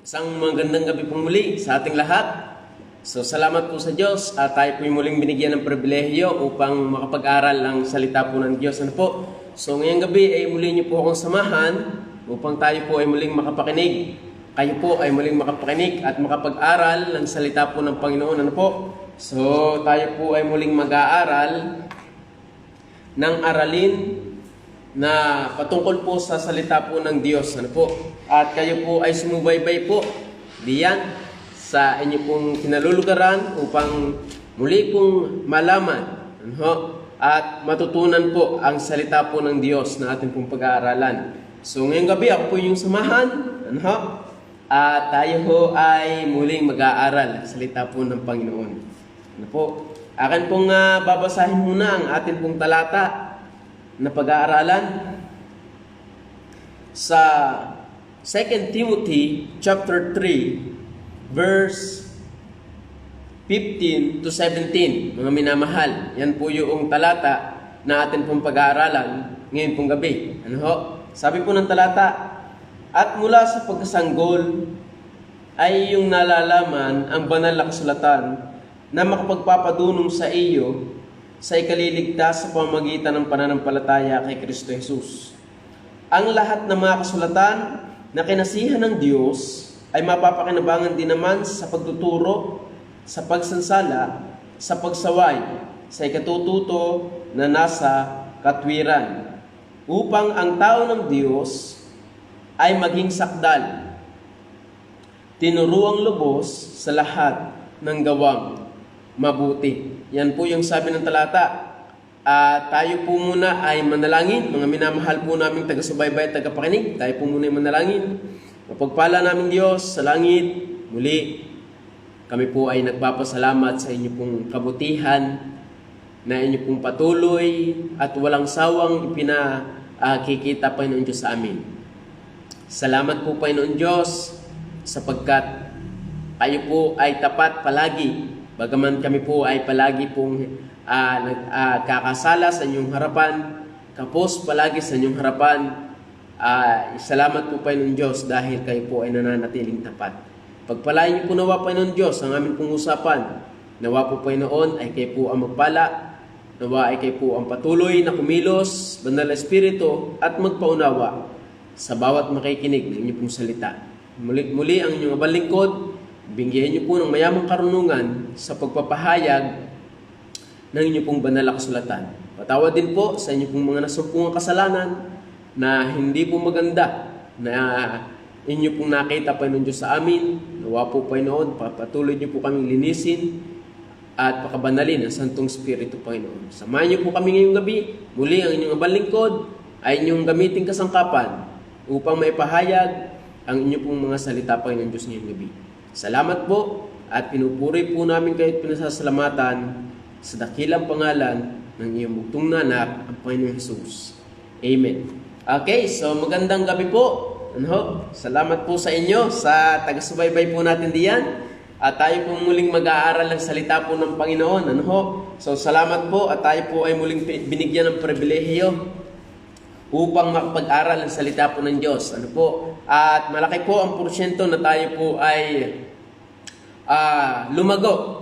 Isang magandang gabi pong muli sa ating lahat. So salamat po sa Diyos at tayo po muling binigyan ng pribilehiyo upang makapag-aral ng salita po ng Diyos. Ano po? So ngayong gabi ay muli niyo po akong samahan upang tayo po ay muling makapakinig. Kayo po ay muling makapakinig at makapag-aral ng salita po ng Panginoon. Ano po? So tayo po ay muling mag-aaral ng aralin na patungkol po sa salita po ng Diyos. Ano po? At kayo po ay sumubaybay po diyan sa inyo pong kinalulugaran upang muli pong malaman at matutunan po ang salita po ng Diyos na ating pong pag-aaralan. So ngayong gabi ako po yung samahan at tayo po ay muling mag-aaral salita po ng Panginoon. Ano po? Akin pong babasahin muna ang ating pong talata na pag-aaralan sa 2 Timothy chapter 3 verse 15 to 17. Mga minamahal, yan po yung talata na atin pong pag-aaralan ngayon pong gabi. Ano ho? Sabi po ng talata, at mula sa pagkasanggol ay yung nalalaman ang banal na kasulatan na makapagpapadunong sa iyo sa ikaliligtas sa pamamagitan ng pananampalataya kay Kristo Jesus. Ang lahat ng mga kasulatan na kinasihan ng Diyos ay mapapakinabangan din naman sa pagtuturo, sa pagsansala, sa pagsaway, sa ikatututo na nasa katwiran, upang ang tao ng Diyos ay maging sakdal, tinuruang lubos sa lahat ng gawang mabuti. Yan po yung sabi ng talata. Tayo po muna ay manalangin. Mga minamahal po naming taga-subaybay at taga-pakinig, tayo po muna ay manalangin. Mapagpala namin Diyos sa langit, muli kami po ay nagpapasalamat sa inyo pong kabutihan na inyo pong patuloy at walang sawang ipinakikita Panginoon Diyos sa amin. Salamat po Panginoon Diyos sapagkat kayo po ay tapat palagi. Bagaman kami po ay palagi pong kakasala sa inyong harapan, kapos palagi sa inyong harapan, salamat po Panginoon Diyos dahil kayo po ay nananatiling tapat. Pagpalain niyo po nawa Panginoon Diyos ang aming pong usapan. Nawa po Panginoon ay kayo po ang magpala, nawa ay kayo po ang patuloy na kumilos, banal na Espiritu at magpaunawa sa bawat makikinig ng inyong pong salita. Muli ang inyong abang lingkod, bigyan niyo po ng mayamang karunungan sa pagpapahayag ng inyong pong banal na kasulatan. Patawad din po sa inyong pong mga nasumpungang kasalanan na hindi po maganda na inyo pong nakita Panginoon Diyos sa amin. Nawa po Panginoon, patuloy niyo po kaming linisin at pakabanalin ang Santong Espiritu Panginoon. Samahan niyo po kami ngayong gabi. Muli ang inyong abang lingkod ay inyong gamiting kasangkapan upang maipahayag ang inyong pong mga salita Panginoon Diyos ngayong gabi. Salamat po at pinupuri po namin kayo at pinasasalamatan sa dakilang pangalan ng iyong bugtong na anak, ang Panginoon Jesus. Amen. Okay, so magandang gabi po. Salamat po sa inyo, sa taga-subaybay po natin diyan. At tayo po muling mag-aaral ng salita po ng Panginoon. So salamat po at tayo po ay muling binigyan ng pribilehiyo upang makapag-aral ng salita po ng Diyos. At malaki po ang porsyento na tayo po ay lumago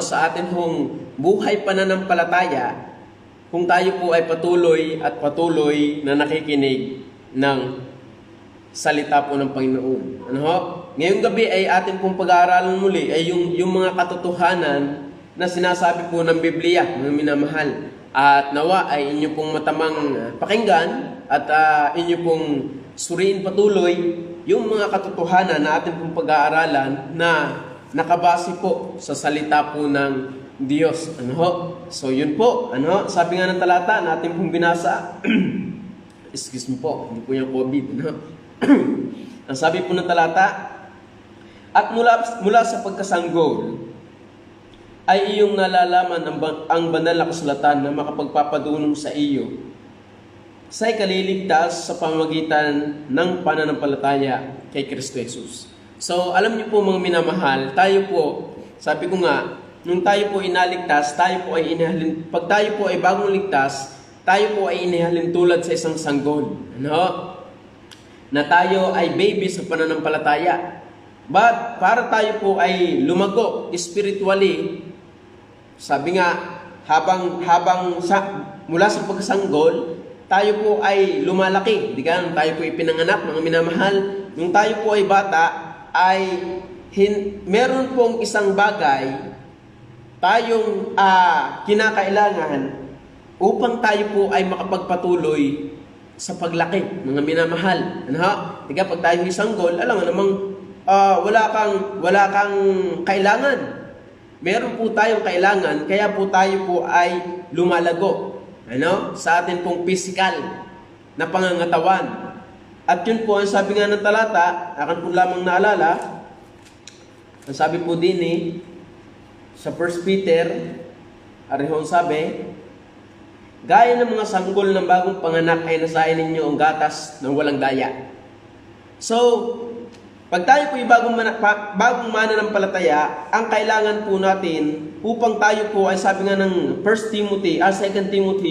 sa atin pong buhay pananampalataya kung tayo po ay patuloy na nakikinig ng salita po ng Panginoon. Ngayong gabi ay atin pong pag-aaralan muli ay yung mga katotohanan na sinasabi po ng Biblia, mga minamahal. At nawa ay inyo pong matamang pakinggan at inyo pong suriin patuloy yung mga katotohanan na atin pong pag-aaralan na nakabase po sa salita po ng Diyos. So yun po, sabi nga ng talata na atin pong binasa, excuse me po, hindi po yung COVID, ang sabi po ng talata, at mula sa pagkasanggol ay iyong nalalaman ang banal na kasulatan na makapagpapadunong sa iyo sa ikaliligtas sa pamamagitan ng pananampalataya kay Kristo Jesus. So alam niyo po mga minamahal, tayo po, sabi ko nga, nung tayo po inaligtas, pag tayo po ay bagong ligtas, tayo po ay inihalin tulad sa isang sanggol. Na tayo ay baby sa pananampalataya. But para tayo po ay lumago spiritually, sabi nga, mula sa pagkasanggol, tayo po ay lumalaki. Di ka? Tayo po ay pinanganak, mga minamahal. Nung tayo po ay bata, ay meron pong isang bagay tayong kinakailangan upang tayo po ay makapagpatuloy sa paglaki, mga minamahal. Ano ha? Di ka? Pag tayo ay sanggol, alam nga namang wala kang kailangan. Meron po tayong kailangan, kaya po tayo po ay lumalago. Sa atin pong physical na pangangatawan. At yun po, ang sabi nga ng talata, akan po lamang naalala, ang sabi po din sa 1 Peter, arihon sabi, gaya ng mga sanggol ng bagong panganak ay nasain ninyo ang gatas ng walang daya. So, pag tayo po ay bagong mananampalataya, ang kailangan po natin upang tayo po ay sabi nga ng 2 Timothy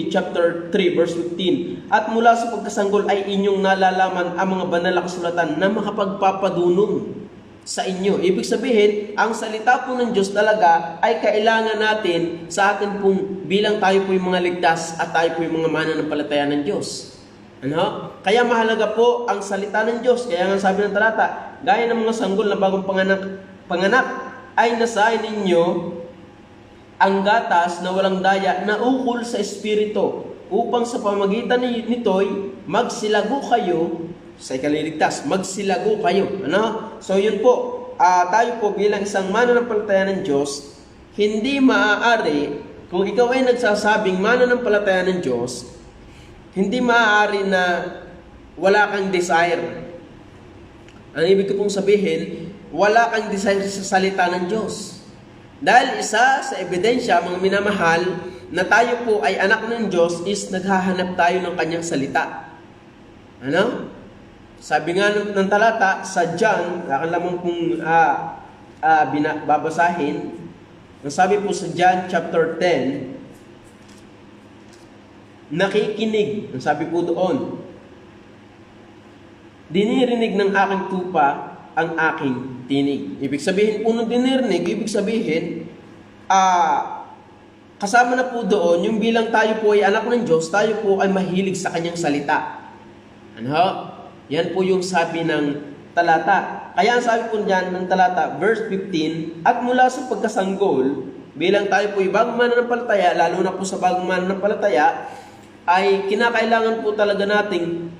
chapter 3 verse 15, at mula sa pagkasanggol ay inyong nalalaman ang mga banal na kasulatan na makapagpapadunong sa inyo. Ibig sabihin, ang salita po ng Diyos talaga ay kailangan natin sa atin pong bilang tayo po yung mga ligtas at tayo po yung mga mananampalataya ng Diyos. Kaya mahalaga po ang salita ng Diyos. Kaya nga sabi ng talata, gaya ng mga sanggol na bagong panganak ay nasain ninyo ang gatas na walang daya na ukol sa Espiritu, upang sa pamagitan nito'y magsilago kayo sa ikaliligtas. Magsilago kayo. So yun po, tayo po bilang isang mananampalataya ng Diyos, hindi maaari, kung ikaw ay nagsasabing mananampalataya ng Diyos, hindi maaari na wala kang desire. Ang ibig ko pong sabihin, wala kang desire sa salita ng Diyos. Dahil isa sa ebidensya, mga minamahal, na tayo po ay anak ng Diyos is naghahanap tayo ng kanyang salita. Sabi nga ng talata sa John, akan lamang pong babasahin. Sabi po sa John chapter 10, nakikinig, ang sabi po doon, dinirinig ng aking tupa ang aking tinig. Ibig sabihin po nung dinirinig, ibig sabihin, kasama na po doon, yung bilang tayo po ay anak ng Diyos, tayo po ay mahilig sa kanyang salita. Yan po yung sabi ng talata. Kaya ang sabi po dyan ng talata, verse 15, at mula sa pagkasanggol, bilang tayo po ay bagong mananampalataya, lalo na po sa bagong mananampalataya, ay kinakailangan po talaga nating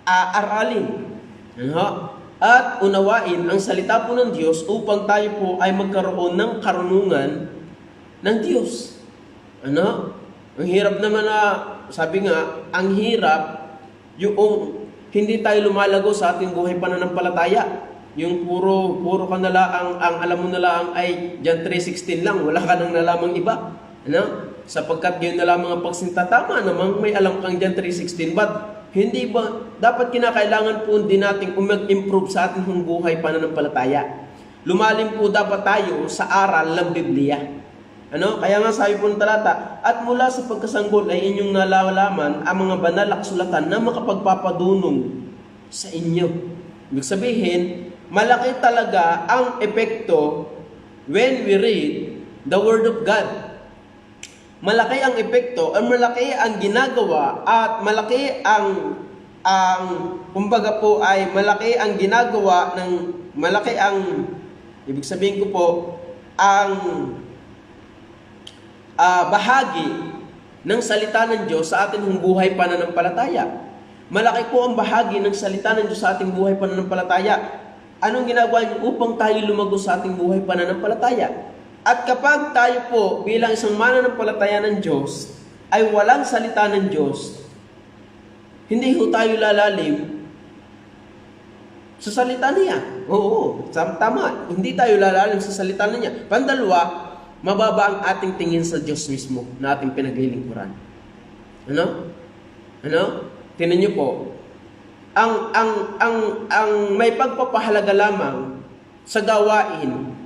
aralin at unawain ang salita po ng Diyos upang tayo po ay magkaroon ng karunungan ng Diyos. Ang hirap naman na, sabi nga, ang hirap yung hindi tayo lumalago sa ating buhay pananampalataya. Yung puro ka nala, ang alam mo nala ay John 3:16 lang, wala ka nang nalamang iba. Sapagkat yun na lang mga pagsintatama namang may alam kang John 3:16, but hindi ba dapat kinakailangan po din nating mag-improve sa ating buhay pananampalataya. Lumalim po dapat tayo sa aral ng Biblia. Kaya nga sabi po ng talata, at mula sa pagkasanggol ay inyong nalalaman ang mga banal na kasulatan na makapagpapadunong sa inyo. Ibig sabihin, malaki talaga ang epekto when we read the Word of God. Malaki ang epekto, malaki ang ginagawa, at malaki kumbaga po ay malaki ang ginagawa ibig sabihin ko po, ang bahagi ng salita ng Diyos sa ating buhay pananampalataya. Malaki po ang bahagi ng salita ng Diyos sa ating buhay pananampalataya. Anong ginagawa niyo upang tayo lumago sa ating buhay pananampalataya? At kapag tayo po bilang isang mananampalataya ng Diyos ay walang salita ng Diyos, hindi ho tayo lalalim sa salita niya. Oo, tama. Hindi tayo lalalim sa salita niya. Pandalawa, mababa ang ating tingin sa Diyos mismo na ating pinaglilingkuran. Tingnan niyo po, ang may pagpapahalaga lamang sa gawain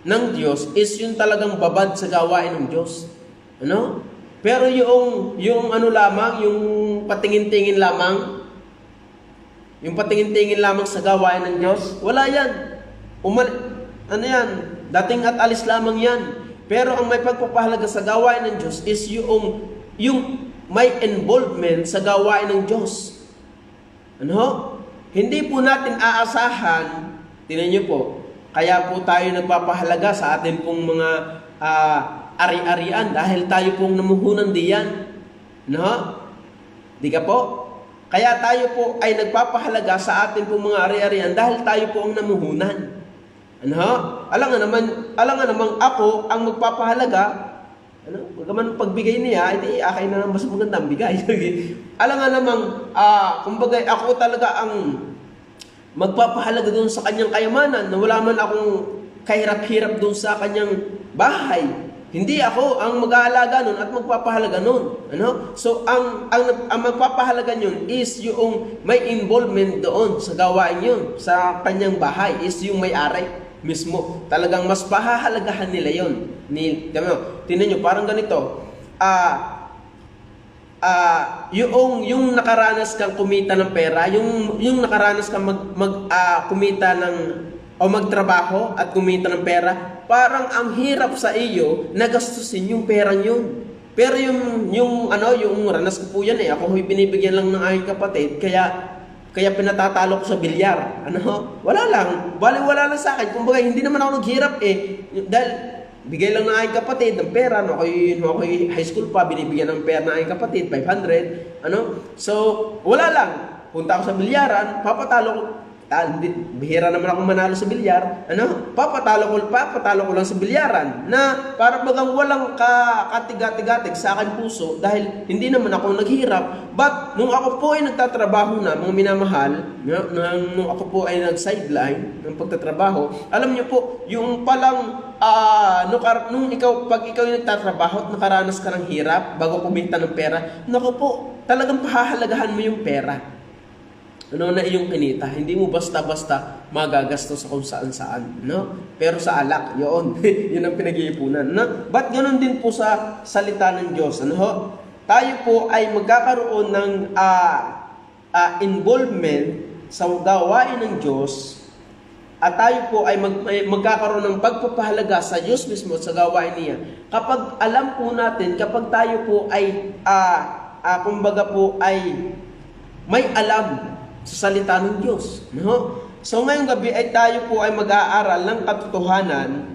ng Diyos is yung talagang babad sa gawain ng Diyos. Pero yung lamang, yung patingin-tingin lamang, Yung patingin-tingin lamang sa gawain ng Diyos, wala yan. Ano yan? Dating at alis lamang yan. Pero ang may pagpapahalaga sa gawain ng Diyos is yung may involvement sa gawain ng Diyos. Ano? Hindi po natin aasahan, tingnan niyo po, kaya po tayo nagpapahalaga sa atin pong mga ari-arian dahil tayo pong namuhunan diyan. No? Di ka po? Kaya tayo po ay nagpapahalaga sa atin pong mga ari-arian dahil tayo po ang namuhunan. Ano? Alam nga naman ako ang magpapahalaga. Ano? Huwag naman pagbigay niya, edi akin na mas magandang bigay. Alam nga namang, kumbaga ako talaga ang magpapahalaga doon sa kanyang kayamanan na wala man akong kahirap-hirap doon sa kanyang bahay. Hindi ako ang mag-aalaga nun at magpapahalaga nun. Ano? So, ang magpapahalaga nun is yung may involvement doon sa gawain yun, sa kanyang bahay, is yung may-ari mismo. Talagang mas pahahalagahan nila yun. Tingnan nyo, parang ganito. Yung nakaranas kang kumita ng pera, yung nakaranas kang kumita ng o magtrabaho at kumita ng pera, parang ang hirap sa iyo na gastusin yung perang yun. Pero yung ranas ko po yan ako binibigyan lang ng aking kapatid, kaya pinatatalo ko sa bilyar. Wala lang, wala lang sa akin. Kumbaga hindi naman ako naghirap dahil bigay lang ng aking kapatid ng pera. Ako'y high school pa, binibigyan ng pera ng aking kapatid, 500. So, wala lang. Punta ako sa bilyaran, papatalo ko. Bihira naman ako manalo sa bilyar. Papatalo ko lang sa bilyaran. Na para bagang walang katigatig sa akin puso dahil hindi naman ako naghirap. But, nung ako po ay nagtatrabaho na, mga minamahal, nung ako po ay nag-sideline ng pagtatrabaho, alam niyo po, yung palang pag ikaw yung nagtatrabaho at nakaranas ka ng hirap bago kumita ng pera, naku po, talagang pahahalagahan mo yung pera. Na iyong kinita, hindi mo basta-basta magagastos sa kung saan-saan, Pero sa alak, yun ang pinag-iipunan, But ganoon din po sa salita ng Diyos, Tayo po ay magkakaroon ng involvement sa gawain ng Diyos at tayo po ay magkakaroon ng pagpapahalaga sa Diyos mismo at sa gawain niya. Kapag alam po natin, kapag tayo po ay kumbaga po ay may alam sa salita ng Diyos. So ngayong gabi ay tayo po ay mag-aaral ng katotohanan,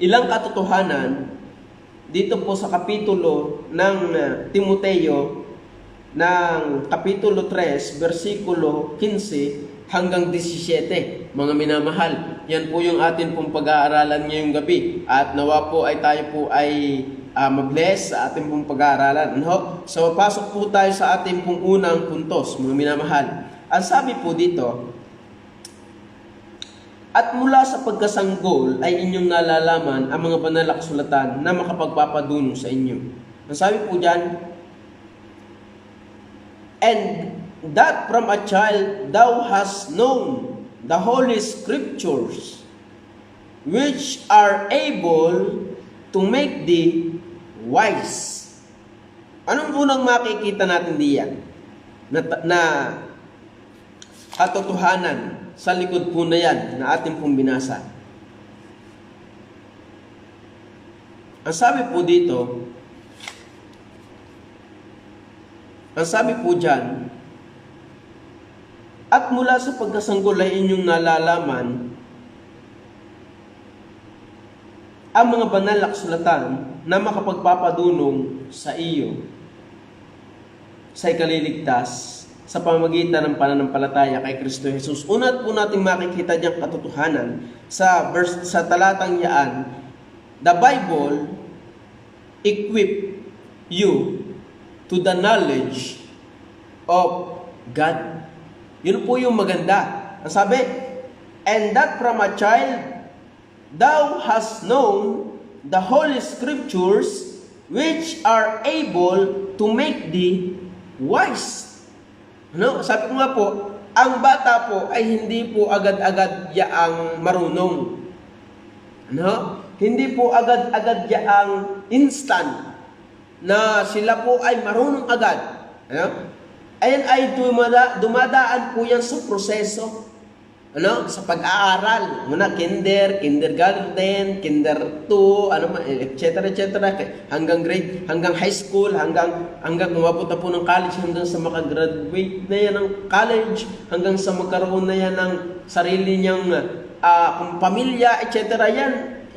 ilang katotohanan dito po sa kapitulo ng Timoteo ng kapitulo 3, versikulo 15 hanggang 17. Mga minamahal, yan po yung atin pong pag-aaralan ngayong gabi at nawa po ay tayo po ay mabless sa ating pong pag-aaralan. So, pasok po tayo sa ating pong unang puntos, mga minamahal. Ang sabi po dito, at mula sa pagkasanggol ay inyong nalalaman ang mga banal na kasulatan na makapagpapadunong sa inyo. Ang sabi po dyan, and that from a child thou hast known the holy scriptures, which are able to make thee wise. Anong unang makikita natin diyan? Na katotohanan sa likod po na yan na ating pong binasa. Ang sabi po dito, ang sabi po dyan, at mula sa pagkasanggol ay inyong nalalaman ang mga banal na kasulatan na makapagpapadunong sa iyo sa ikaliligtas sa pamamagitan ng pananampalataya kay Kristo Jesus. Una po natin makikita diyang katotohanan sa talatang yaan, the Bible equip you to the knowledge of God. Yun po yung maganda. Ang sabi, and that from a child thou hast known the holy scriptures, which are able to make thee wise. Sabi ko nga po, ang bata po ay hindi po agad-agad yaang marunong. Hindi po agad-agad yaang instant na sila po ay marunong agad. Ayan ay dumadaan po yan sa proseso. Sa pag-aaral. Muna kindergarten, kinder 2, etc. hanggang high school, hanggang umabot na po ng college, hanggang sa makagraduate na yan ng college, hanggang sa magkaroon na yan ng sarili niyang pamilya, etc.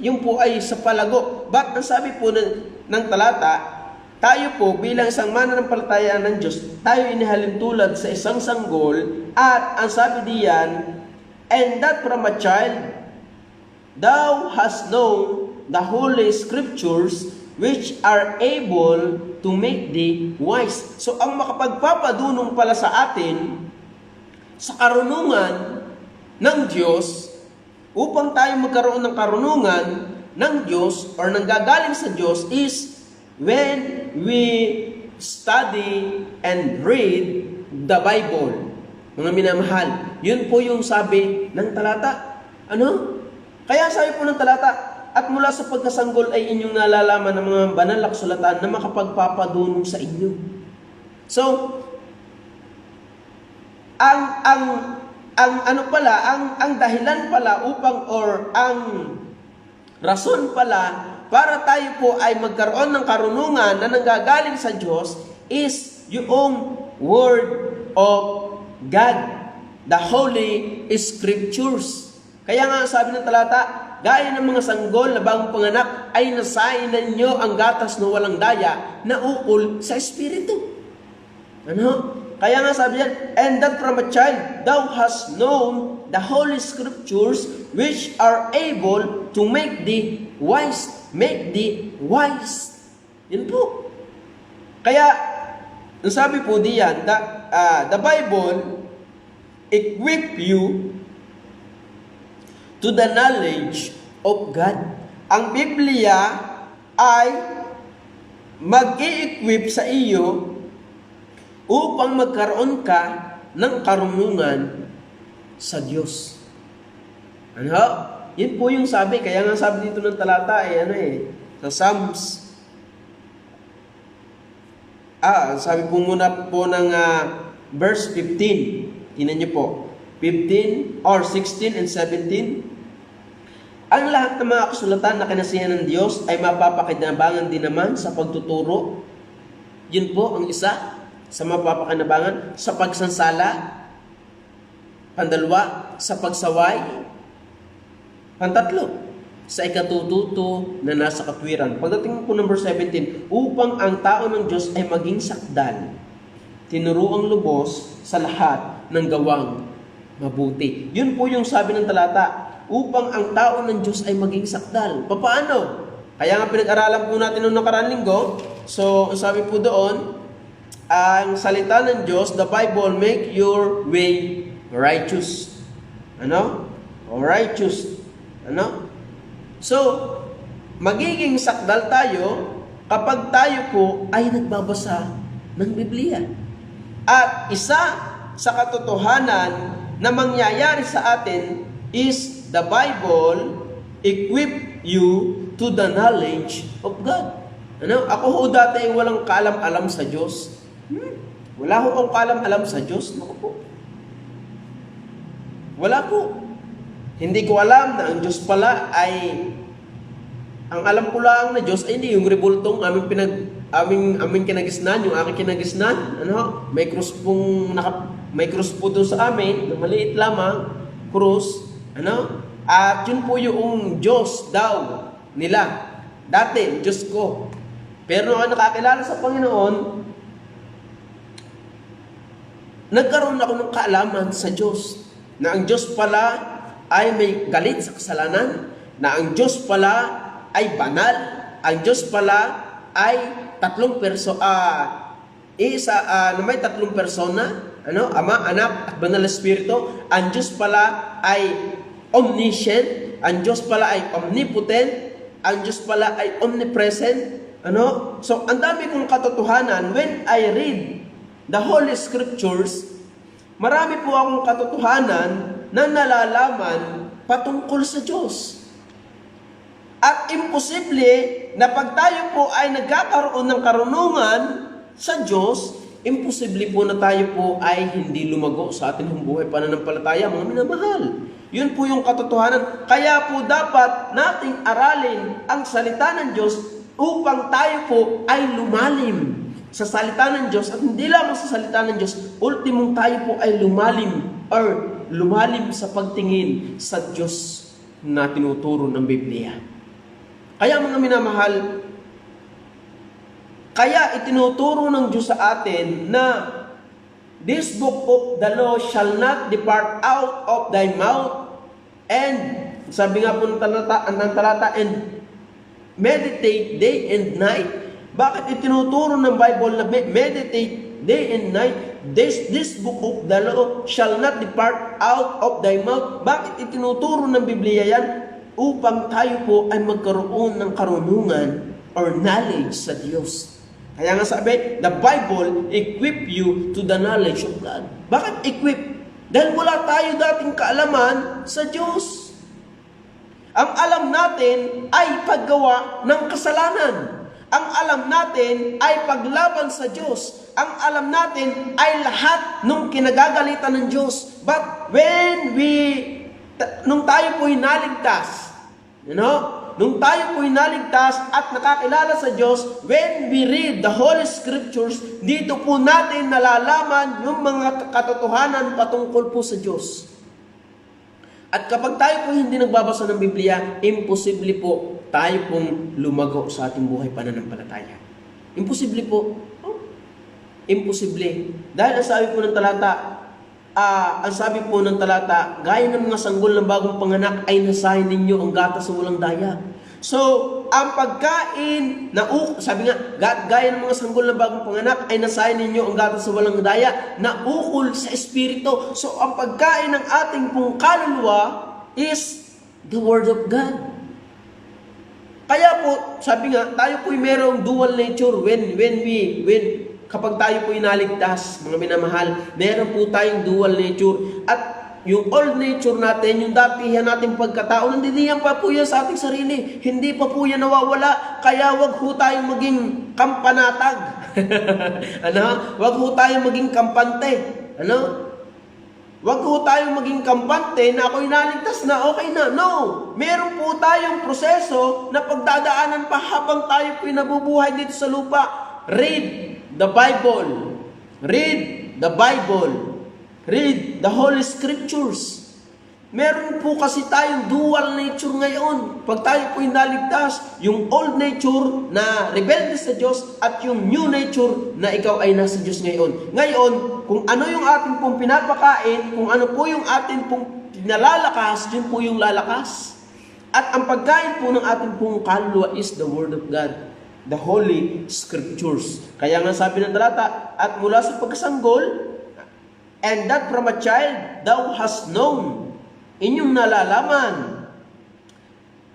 Yung po ay sa palago. But ang sabi po ng talata, tayo po bilang isang mananampalataya ng Diyos, tayo inihalin tulad sa isang sanggol, at ang sabi diyan, and that from a child, thou hast known the holy scriptures, which are able to make thee wise. So, ang makapagpapadunong pala sa atin, sa karunungan ng Diyos, upang tayo magkaroon ng karunungan ng Diyos, or nanggagaling sa Diyos, is when we study and read the Bible. Mga minamahal, yun po yung sabi ng talata. Kaya sabi po ng talata, at mula sa pagkasanggol ay inyong nalalaman ng mga banal na kasulatan na makapagpapadunong sa inyo. So, ang dahilan pala upang, or ang rason pala para tayo po ay magkaroon ng karunungan na nanggagaling sa Diyos is yung Word of God, the Holy Scriptures. Kaya nga sabi ng talata, gaya ng mga sanggol na bagong panganak, ay nasain ninyo ang gatas na walang daya na ukol sa Espiritu. Kaya nga sabi yan, and that from a child thou hast known the Holy Scriptures, which are able to make thee wise. Make thee wise. Yun po. Kaya, ang sabi po diyan, the Bible equip you to the knowledge of God. Ang Biblia ay mag-i-equip sa iyo upang magkaroon ka ng karunungan sa Diyos. Yun po yung sabi. Kaya nga sabi dito ng talata sa Psalms. Sabi po muna po ng verse 15. Tingnan niyo po. 15 or 16 and 17. Ang lahat ng mga kasulatan na kinasihan ng Diyos ay mapapakinabangan din naman sa pagtuturo. Yun po ang isa sa mapapakinabangan sa pagsansala. Pandalwa, sa pagsaway. Pantatlo, sa ikatututo na nasa katwiran. Pagdating po number 17, upang ang tao ng Diyos ay maging sakdal, tinuruang lubos sa lahat ng gawang mabuti. Yun po yung sabi ng talata, upang ang tao ng Diyos ay maging sakdal. Paano? Kaya nga pinag-aralan po natin noong nakaraang linggo. So, sabi po doon, ang salita ng Diyos, the Bible, make your way righteous. Righteous. So, magiging sakdal tayo kapag tayo po ay nagbabasa ng Biblia. At isa sa katotohanan na mangyayari sa atin is the Bible equip you to the knowledge of God. Ako ho dati walang kaalam-alam sa Diyos. Wala ho akong kaalam-alam sa Diyos. Naku po. Wala po. Hindi ko alam na ang Diyos pala ay, ang alam ko lang na Diyos ay hindi yung rebultong aming kinagisnan, yung aking kinagisnan. May cross po doon sa amin, na maliit lamang, cross. At yun po yung Diyos daw nila. Dati, Diyos ko. Pero nung nakakilala sa Panginoon, nagkaroon ako ng kaalaman sa Diyos. Na ang Diyos pala ay may galit sa kasalanan, na ang Diyos pala ay banal, ang Diyos pala ay may tatlong persona, Ama, Anak, at Banal na Espiritu. Ang Diyos pala ay omniscient, ang Diyos pala ay omnipotent, ang Diyos pala ay omnipresent. So, ang dami kong katotohanan when I read the Holy Scriptures. Marami po akong katotohanan na nalalaman patungkol sa Diyos. At imposible na pag tayo po ay nagkakaroon ng karunungan sa Diyos, imposible po na tayo po ay hindi lumago sa ating buhay pananampalataya, mga minamahal. Yun po yung katotohanan. Kaya po dapat nating aralin ang salita ng Diyos upang tayo po ay lumalim sa salita ng Diyos. At hindi lamang sa salita ng Diyos, ultimong tayo po ay lumalim sa pagtingin sa Diyos na tinuturo ng Biblia. Kaya mga minamahal, kaya itinuturo ng Diyos sa atin na this book of the law shall not depart out of thy mouth, and sabi nga po ng talata, and meditate day and night. Bakit itinuturo ng Bible na meditate day and night? This book of the law shall not depart out of thy mouth. Bakit itinuturo ng Biblia yan? Upang tayo po ay magkaroon ng karunungan or knowledge sa Diyos. Kaya nga sabi, the Bible equip you to the knowledge of God. Bakit equip? Dahil wala tayo dating kaalaman sa Diyos. Ang alam natin ay paggawa ng kasalanan. Ang alam natin ay paglaban sa Diyos. Ang alam natin ay lahat ng kinagagalitan ng Diyos. But nung tayo po'y naligtas, nung tayo po'y naligtas at nakakilala sa Diyos, when we read the Holy Scriptures, dito po natin nalalaman yung mga katotohanan patungkol po sa Diyos. At kapag tayo po hindi nagbabasa ng Biblia, imposible po tayo pong lumago sa ating buhay pananampalataya. Imposible po. Imposible. Dahil ang sabi po ng talata, gaya ng mga sanggol ng bagong panganak ay nasahin ninyo ang gatas sa walang daya. So, ang pagkain sabi nga, gaya ng mga sanggol ng bagong panganak ay nasahin ninyo ang gatas sa walang daya na ukol sa espiritu. So, ang pagkain ng ating pong kaluluwa is the Word of God. Kaya po, sabi nga, tayo po'y merong dual nature kapag tayo po inaligtas, mga minamahal, meron po tayong dual nature. At yung old nature natin, yung datihan nating pagkatao, nandiyan pa po yan sa ating sarili. Hindi pa po yan nawawala. Kaya wag po tayong maging kampanatag. Wag po tayong maging kampante. Wag po tayong maging kampante na ako'y naligtas na, okay na. No! Meron po tayong proseso na pagdadaanan pa habang tayo po'y nabubuhay dito sa lupa. Read the Bible. Read the Bible. Read the Holy Scriptures. Meron po kasi tayong dual nature ngayon. Pag tayo po naligtas, yung old nature na rebelde sa Diyos at yung new nature na ikaw ay nasa Diyos ngayon. Ngayon, kung ano yung ating pong pinapakain, kung ano po yung ating pong pinalalakas, yun po yung lalakas. At ang pagkain po ng ating pong kaluluwa is the Word of God. The Holy Scriptures. Kaya nga sabi ng talata, at mula sa pagkasanggol, and that from a child thou hast known, inyong nalalaman,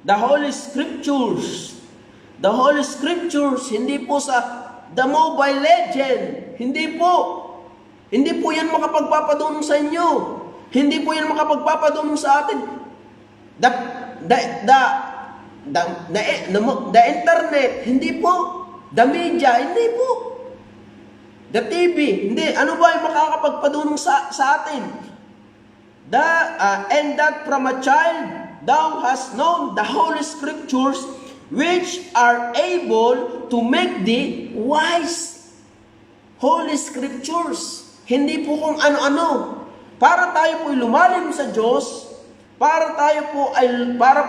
the Holy Scriptures. The Holy Scriptures, hindi po sa the Mobile Legend. Hindi po. Hindi po yan makapagpapadunong sa inyo. Hindi po yan makapagpapadunong sa atin. The internet, hindi po. The media, hindi po. The TV, hindi. Ano ba yung makakapagpadunong sa atin? And that from a child thou hast known the Holy Scriptures, which are able to make thee wise. Holy Scriptures. Hindi po kung ano-ano. Para tayo po'y lumalim sa Diyos, para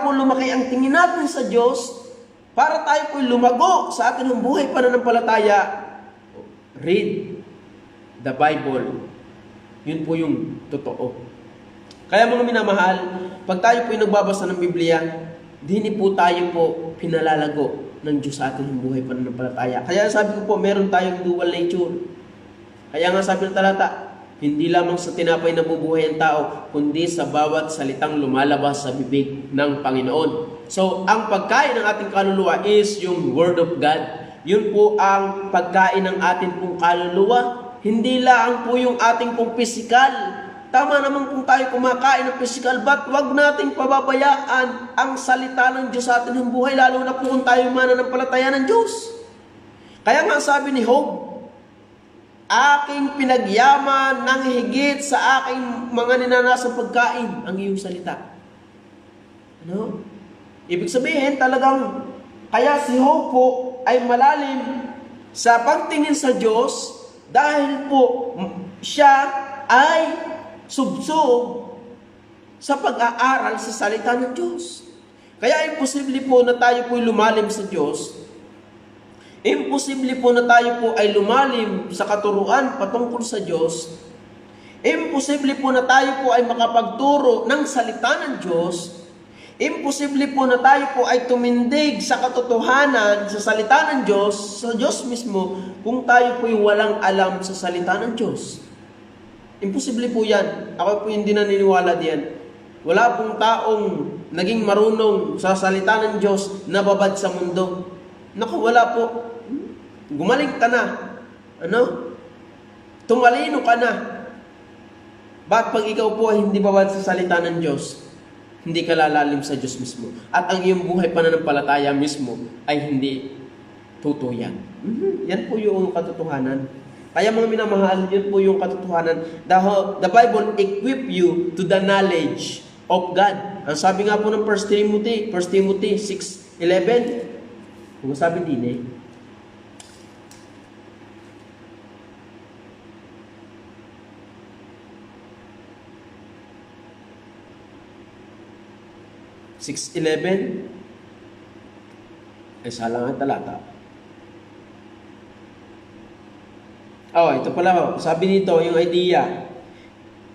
po lumaki ang tingin natin sa Diyos, para tayo po'y lumago sa ating buhay pananampalataya, read the Bible. Yun po yung totoo. Kaya mga minamahal, pag tayo po'y nagbabasa ng Biblia, di po tayo po pinalalago ng Diyos sa ating buhay pananampalataya. Kaya sabi ko po, meron tayong dual nature. Kaya nga sabi ng talata, hindi lamang sa tinapay na bubuhay ang tao, kundi sa bawat salitang lumalabas sa bibig ng Panginoon. So, ang pagkain ng ating kaluluwa is yung Word of God. Yun po ang pagkain ng ating pong kaluluwa. Hindi lang po yung ating pong physical. Tama naman kung tayo kumakain ng physical, but wag nating pababayaan ang salita ng Diyos sa ating buhay, lalo na po kung tayo mananampalataya ng Diyos. Kaya nga sabi ni Job, aking pinagyaman ng higit sa aking mga ninanasang pagkain, ang iyong salita. Ano? Ibig sabihin, talagang, kaya si Job po ay malalim sa pagtingin sa Diyos dahil po siya ay subsob sa pag-aaral sa salita ng Diyos. Kaya imposible po na tayo po lumalim sa Diyos. Imposible po na tayo po ay lumalim sa katuruan patungkol sa Diyos. Imposible po na tayo po ay makapagturo ng salita ng Diyos. Imposible po na tayo po ay tumindig sa katotohanan sa salita ng Diyos, sa Diyos mismo, kung tayo po ay walang alam sa salita ng Diyos. Imposible po yan. Ako po hindi naniniwala diyan. Wala pong taong naging marunong sa salita ng Diyos na babad sa mundo. Naku, wala po. Gumaling ka na. Ano? Tumalino ka na. Bakit pag ikaw po ay hindi babad sa salita ng Diyos, hindi ka lalalim sa Diyos mismo. At ang iyong buhay pananampalataya mismo ay hindi tutuyan. Yan po yung katotohanan. Kaya mga minamahal, yan po yung katotohanan. The Bible equip you to the knowledge of God. Ang sabi nga po ng 1 Timothy 6:11, kung sabi din eh, ay salang ang talata. Ito pala, sabi nito, yung idea.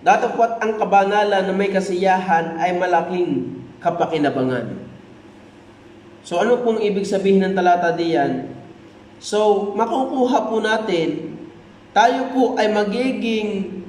Datapwat ang kabanalan na may kasiyahan ay malaking kapakinabangan. So, ano pong ibig sabihin ng talata diyan? So, makukuha po natin, tayo po ay magiging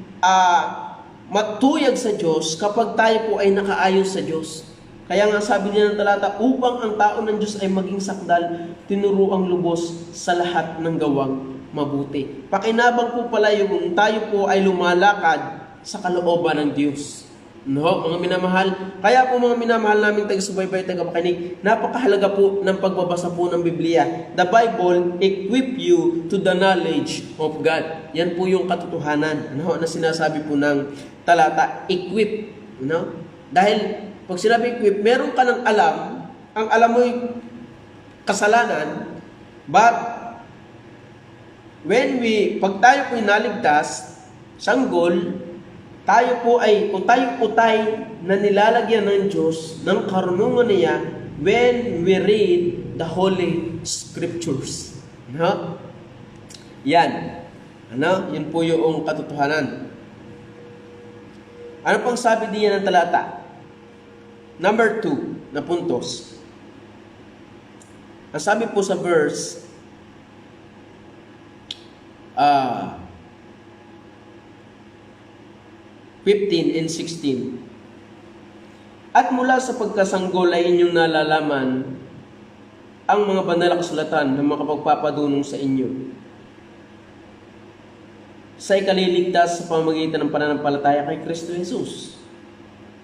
matuyag sa Diyos kapag tayo po ay nakaayon sa Diyos. Kaya nga sabi niya ng talata, upang ang tao ng Diyos ay maging sakdal, tinuruang lubos sa lahat ng gawang mabuti. Pakinabang po pala yung tayo po ay lumalakad sa kalooban ng Diyos. No, mga minamahal. Kaya po mga minamahal namin taga-subaybay, taga-pakinig, napakahalaga po ng pagbabasa po ng Biblia. The Bible equip you to the knowledge of God. Yan po yung katotohanan. Ano na sinasabi po ng talata, equip. No? Dahil pag sinabi equip, meron ka ng alam, ang alam mo yung kasalanan, but pag tayo po'y naligtas, sanggol, tayo po ay utay-utay na nilalagyan ng Diyos, ng karunungan niya, when we read the Holy Scriptures. No? Yan. Yun po yung katotohanan. Ano pang sabi diyan ng talata? Number 2 na puntos. Ang sabi po sa verse 15 and 16. At mula sa pagkasanggol ay inyong nalalaman ang mga banal na kasulatan na makapagpapadunong sa inyo sa ikaliligtas sa pamamagitan ng pananampalataya kay Kristo Jesus.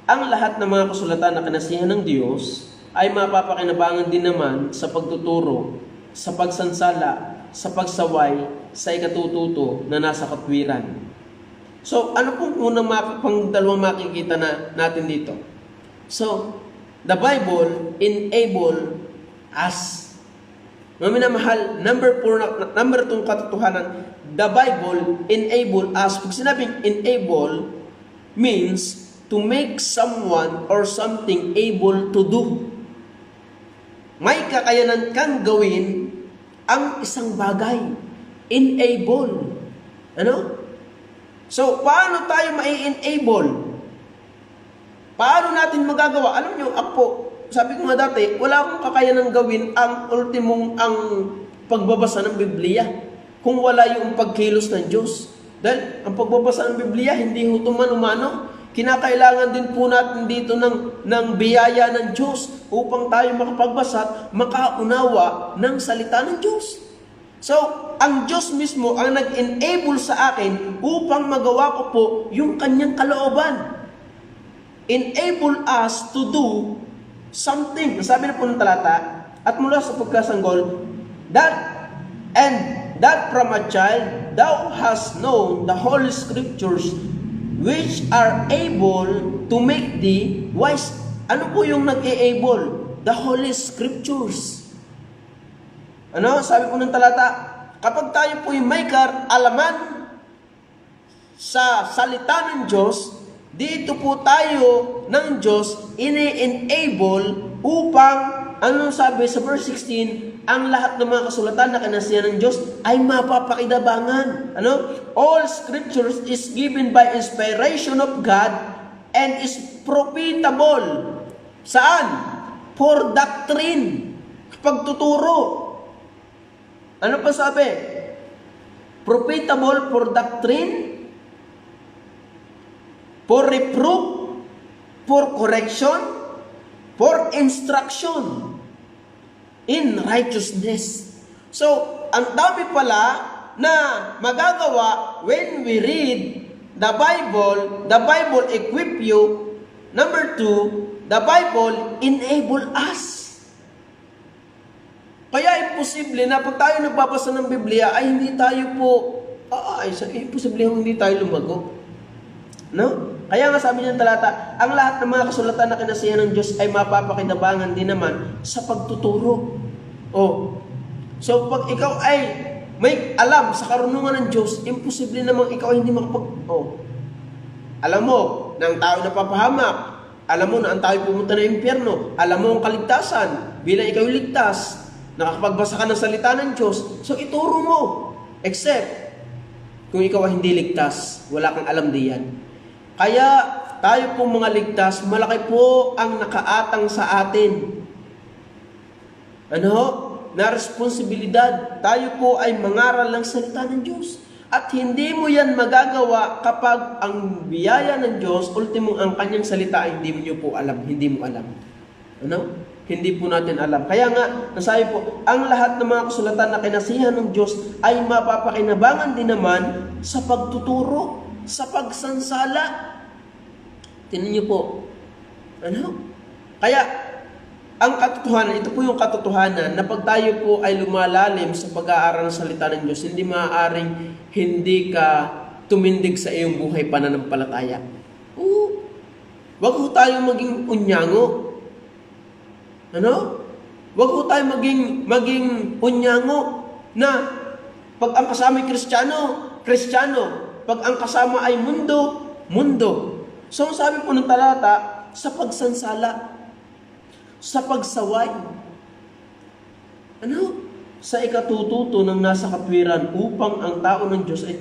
Ang lahat ng mga kasulatan na kinasihan ng Diyos ay mapapakinabangan din naman sa pagtuturo, sa pagsansala, sa pagsaway, sa ikatututo na nasa katwiran. So, ano pong unang dalawang makikita natin dito? So, the Bible enable us. Mga minamahal, number 2 katotohanan, the Bible enable us. Pag sinabing enable, means to make someone or something able to do. May kakayanan kang gawin ang isang bagay. Enable. Ano? So, paano tayo mai-enable? Paano natin magagawa? Alam nyo, ako, sabi ko nga dati, wala akong kakayanang gawin ang pagbabasa ng Biblia kung wala yung pagkilos ng Diyos. Dahil ang pagbabasa ng Biblia, hindi hutuman-umano. Kinakailangan din po natin dito ng biyaya ng Diyos upang tayo makapagbasa at makaunawa ng salita ng Diyos. So, ang Diyos mismo ang nag-enable sa akin upang magawa ko po yung kanyang kalooban. Enable us to do something. Sabi na po ng talata, at mula sa pagkasanggol, that from a child thou hast known the Holy Scriptures, which are able to make thee wise. Ano po yung nag-e-able? The Holy Scriptures. Ano? Sabi po ng talata, kapag tayo po yung may alaman sa salita ng Diyos, dito po tayo ng Diyos ini-enable upang, ano sabi sa verse 16, ang lahat ng mga kasulatan na kinasihan ng Diyos ay mapapakidabangan. Ano? All scriptures is given by inspiration of God and is profitable. Saan? For doctrine. Pagtuturo. Ano pa sabi? Profitable for doctrine, for reproof, for correction, for instruction in righteousness. So, ang dami pala na magagawa when we read the Bible equip you. Number 2, the Bible enable us. Kaya imposible na pag tayo nagbabasa ng Biblia ay hindi tayo po, imposible hindi tayo lumago. No? Kaya nga sabi niya ng talata, ang lahat ng mga kasulatan na kinasihan ng Diyos ay mapapakinabangan din naman sa pagtuturo. So pag ikaw ay may alam sa karunungan ng Diyos, imposible namang ikaw ay hindi alam mo na ang tao napapahamak, alam mo na ang tao pumunta ng impyerno, alam mo ang kaligtasan, bilang ikaw ligtas, nakakapagbasa ka ng salita ng Diyos, so ituro mo. Except, kung ikaw ay hindi ligtas, wala kang alam diyan. Kaya, tayo pong mga ligtas, malaki po ang nakaatang sa atin. Na responsibilidad. Tayo po ay mangaral ng salita ng Diyos. At hindi mo yan magagawa kapag ang biyaya ng Diyos, ultimo ang kanyang salita ay hindi mo alam. Hindi po natin alam. Kaya nga, nasabi po, ang lahat ng mga kasulatan na kinasihan ng Diyos ay mapapakinabangan din naman sa pagtuturo, sa pagsansala. Tingnan niyo po. Kaya, ang katotohanan, ito po yung katotohanan na pag tayo po ay lumalalim sa pag-aaral ng salita ng Diyos, hindi maaaring hindi ka tumindig sa iyong buhay pananampalataya. Wag ho tayo maging unyango. Wag ho tayo maging unyango na pag ang kasama ay Kristiyano. Pag ang kasama ay mundo. So, sabi po ng talata, sa pagsansala, sa pagsaway. Sa ikatututo ng nasa katwiran upang ang tao ng Diyos ay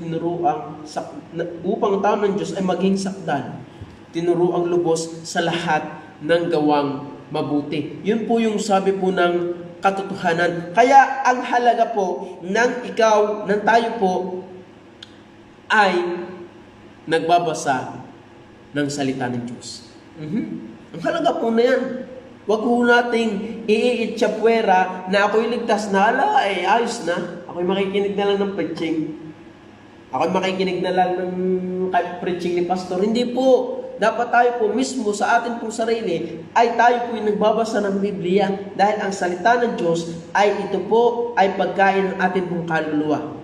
maging sakdal. Tinuruang lubos sa lahat ng gawang mabuti. Yun po yung sabi po ng katotohanan. Kaya ang halaga po ng tayo po ay nagbabasa ng salita ng Diyos. Ang halaga po na yan. Huwag po nating iitsapwera na ako'y ligtas na, ayos na. Ako'y makikinig na lang ng preaching. Ako'y makikinig na lang ng preaching ni pastor. Hindi po. Dapat tayo po mismo sa atin pong sarili ay tayo po yung nagbabasa ng Biblia dahil ang salita ng Diyos ay ito po ay pagkain ng ating pong kaluluwa.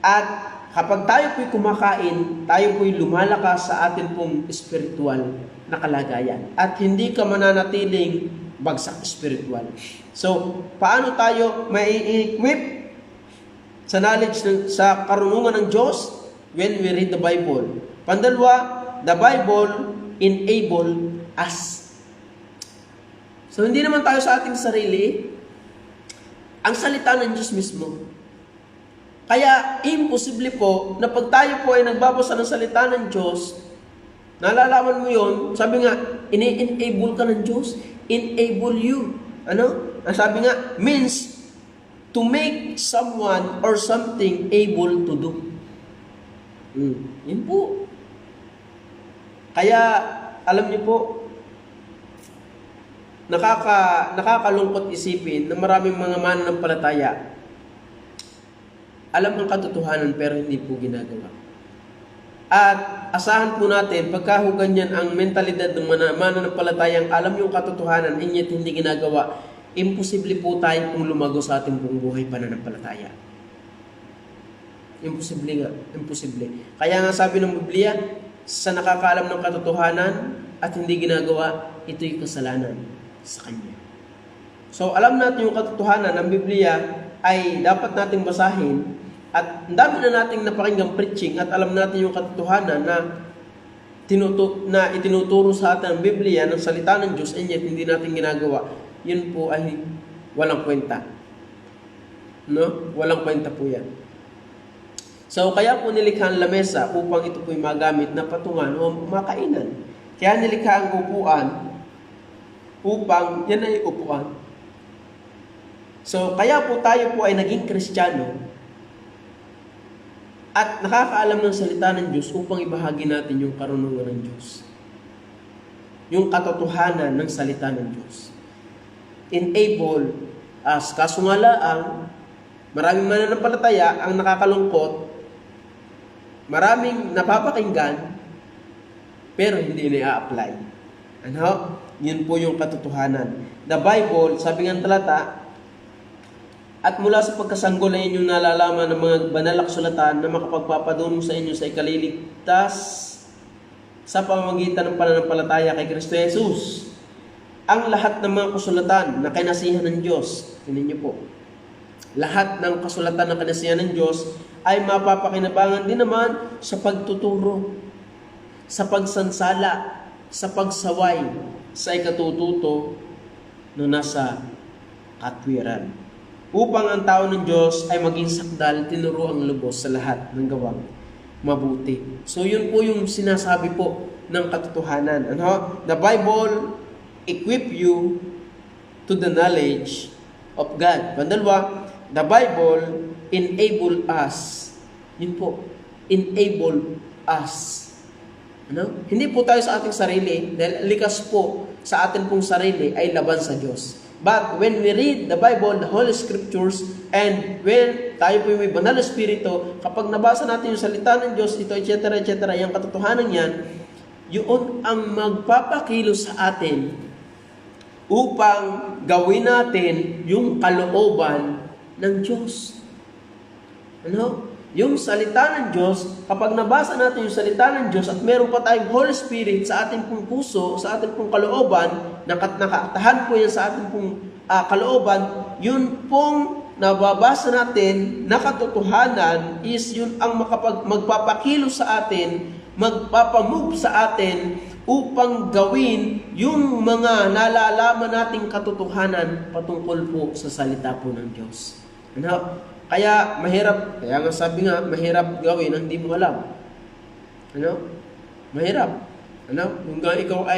At kapag tayo po'y kumakain, tayo po'y lumalakas sa atin pong spiritual na kalagayan. At hindi ka mananatiling bagsak spiritual. So, paano tayo mai-equip sa knowledge, sa karunungan ng Diyos when we read the Bible? Pandalwa, the Bible enable us. So, hindi naman tayo sa ating sarili, ang salita ng Diyos mismo. Kaya, imposible po na pag tayo po ay nagbabasa ng salita ng Diyos, nalalaman mo yun, sabi nga, ini-enable ka ng Diyos, enable you. Ang sabi nga, means to make someone or something able to do. Yun po. Kaya, alam niyo po, nakakalungkot isipin na maraming mga mananampalataya alam ang katotohanan pero hindi po ginagawa. At asahan po natin, pagkahugan yan ang mentalidad ng mananampalatayang alam yung katotohanan, inyat hindi ginagawa, imposible po tayo pong lumago sa ating buong buhay pananampalataya. Imposible nga, imposible. Kaya nga sabi ng Biblia, sa nakakaalam ng katotohanan at hindi ginagawa, ito'y kasalanan sa Kanya. So, alam natin yung katotohanan ng Biblia ay dapat nating basahin at ang dami na nating napakinggang preaching at alam natin yung katotohanan na itinuturo sa atin ng Biblia ng salita ng Diyos and yet hindi natin ginagawa. Yun po ay walang kwenta. No? Walang kwenta po yan. So, kaya po nilikha ang lamesa upang ito po'y magamit na patungan o makainan. Kaya nilikha ang upuan upang yan ay upuan. So, kaya po tayo po ay naging Kristiyano at nakakaalam ng salita ng Diyos upang ibahagi natin yung karunungan ng Diyos. Yung katotohanan ng salita ng Diyos. Enable us. Kaso nga lang, maraming mananampalataya ang nakakalungkot, maraming napapakinggan, pero hindi na-apply. Ano? Yun po yung katotohanan. The Bible, sabi ng talata, at mula sa pagkasanggol ay inyong nalalaman ng mga banal na kasulatan na makapagpapadunong sa inyo sa ikaliligtas sa pamamagitan ng pananampalataya kay Kristo Jesus. Ang lahat ng mga kasulatan na kinasihan ng Diyos, tingnan niyo po, lahat ng kasulatan na kinasihan ng Diyos ay mapapakinabangan din naman sa pagtuturo, sa pagsansala, sa pagsaway, sa ikatututo na nasa katwiran. Upang ang tao ng Diyos ay maging sakdal, tinuro ang lubos sa lahat ng gawang mabuti. So yun po yung sinasabi po ng katotohanan. Ano? The Bible equip you to the knowledge of God. Pandalwa, the Bible enable us. Yun po, enable us. Ano? Hindi po tayo sa ating sarili, dahil likas po sa atin pong sarili ay laban sa Diyos. But when we read the Bible, the Holy Scriptures, and when tayo po may banal na Espiritu, kapag nabasa natin yung salita ng Diyos, ito, etc., yung katotohanan yan, yun ang magpapakilo sa atin upang gawin natin yung kalooban ng Diyos. Ano? Yung salita ng Diyos, kapag nabasa natin yung salita ng Diyos at meron pa tayong Holy Spirit sa ating pong puso, sa ating pong kalooban, nakatahan po yan sa ating pong kalooban, yun pong nababasa natin na katotohanan is yun ang magpapakilo sa atin, magpapamove sa atin upang gawin yung mga nalalaman nating katotohanan patungkol po sa salita po ng Diyos. Ano? Kaya nga sabi nga, mahirap gawin ang hindi mo alam. Ano? Mahirap. Ano? Yung ikaw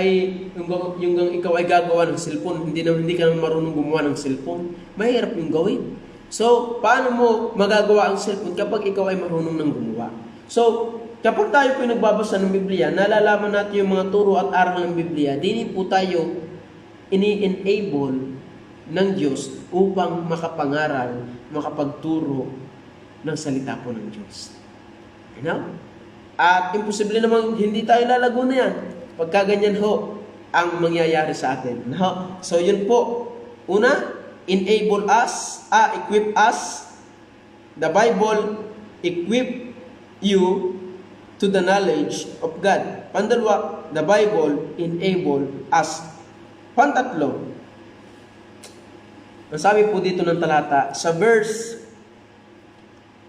ay gagawa ng cellphone, hindi ka naman marunong gumawa ng cellphone, mahirap yung gawin. So, paano mo magagawa ang cellphone kapag ikaw ay marunong nang gumawa? So, kapag tayo po nagbabasa ng Biblia, nalalaman natin yung mga turo at aral ng Biblia, dini po tayo ini-enable ng Diyos upang makapangaral, makapagturo ng salita po ng Diyos. You know? At imposible namang hindi tayo lalago na yan. Pagka ganyan ho, ang mangyayari sa atin. No? So yun po. Una, enable us, equip us. The Bible equip you to the knowledge of God. Pandalwa, the Bible enable us. Pantatlo, ang sabi po dito ng talata, sa verse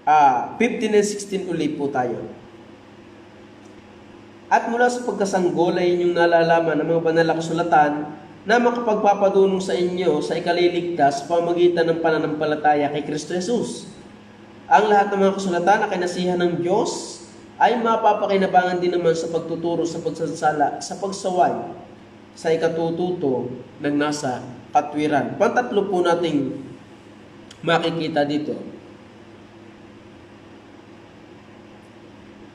15 and 16 ulit po tayo. At mula sa pagkasanggol ay inyong nalalaman ng mga banal na kasulatan na makapagpapadunong sa inyo sa ikaliligtas sa pamamagitan ng pananampalataya kay Kristo Jesus. Ang lahat ng mga kasulatan na kinasihan ng Diyos ay mapapakinabangan din naman sa pagtuturo, sa pagsansala, sa pagsaway, sa ikatututo ng nasa katwiran. Pantatlo po nating makikita dito.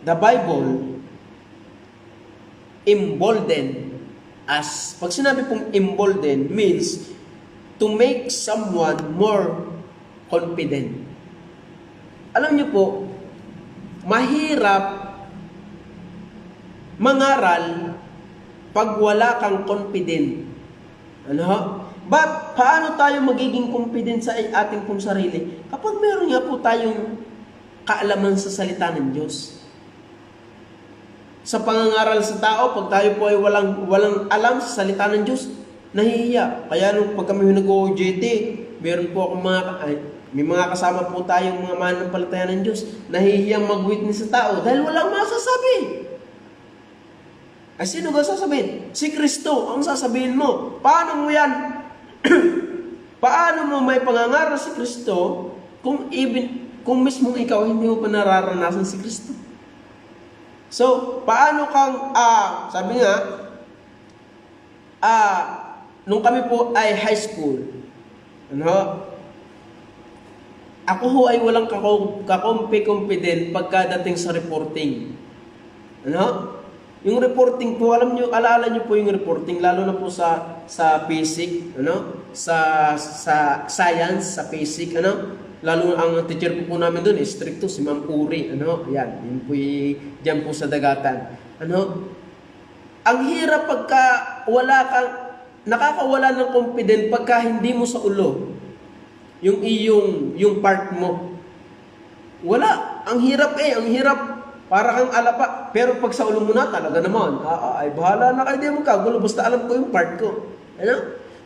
The Bible embolden us. Pag sinabi pong embolden means to make someone more confident. Alam niyo po, mahirap mangaral pag wala kang confident. Ano? But, paano tayo magiging confident sa ating pong sarili? Kapag meron nga po tayong kaalaman sa salita ng Diyos. Sa pangangaral sa tao, pag tayo po ay walang alam sa salita ng Diyos, nahihiya. Kaya nung pag kami nag-OJT, meron po akong may mga kasama po tayong mga mananampalataya ng Diyos, nahihiyang mag-witness sa tao dahil walang masasabi. Ay sino ba sasabihin? Si Kristo ang sasabihin mo. Paano mo yan? Paano mo may pangangaral si Kristo kung mismo ikaw hindi mo pa nararanasan si Kristo? So, paano kang, sabi nga, nung kami po ay high school, ako ho ay walang kakompe-kompe din pagkadating sa reporting. Yung reporting po, alala nyo po yung reporting, lalo na po sa basic, sa science, sa basic, lalo ang teacher po namin doon, stricto, si Ma'am Uri, yan, yun po dyan po sa dagatan. Ang hirap pagka nakakawala ng confidence pagka hindi mo sa ulo, yung part mo. Wala, ang hirap para kang alapa. Pero pag sa ulo mo na, talaga naman, ay bahala na kayo, di mo kagulo, basta alam ko yung part ko.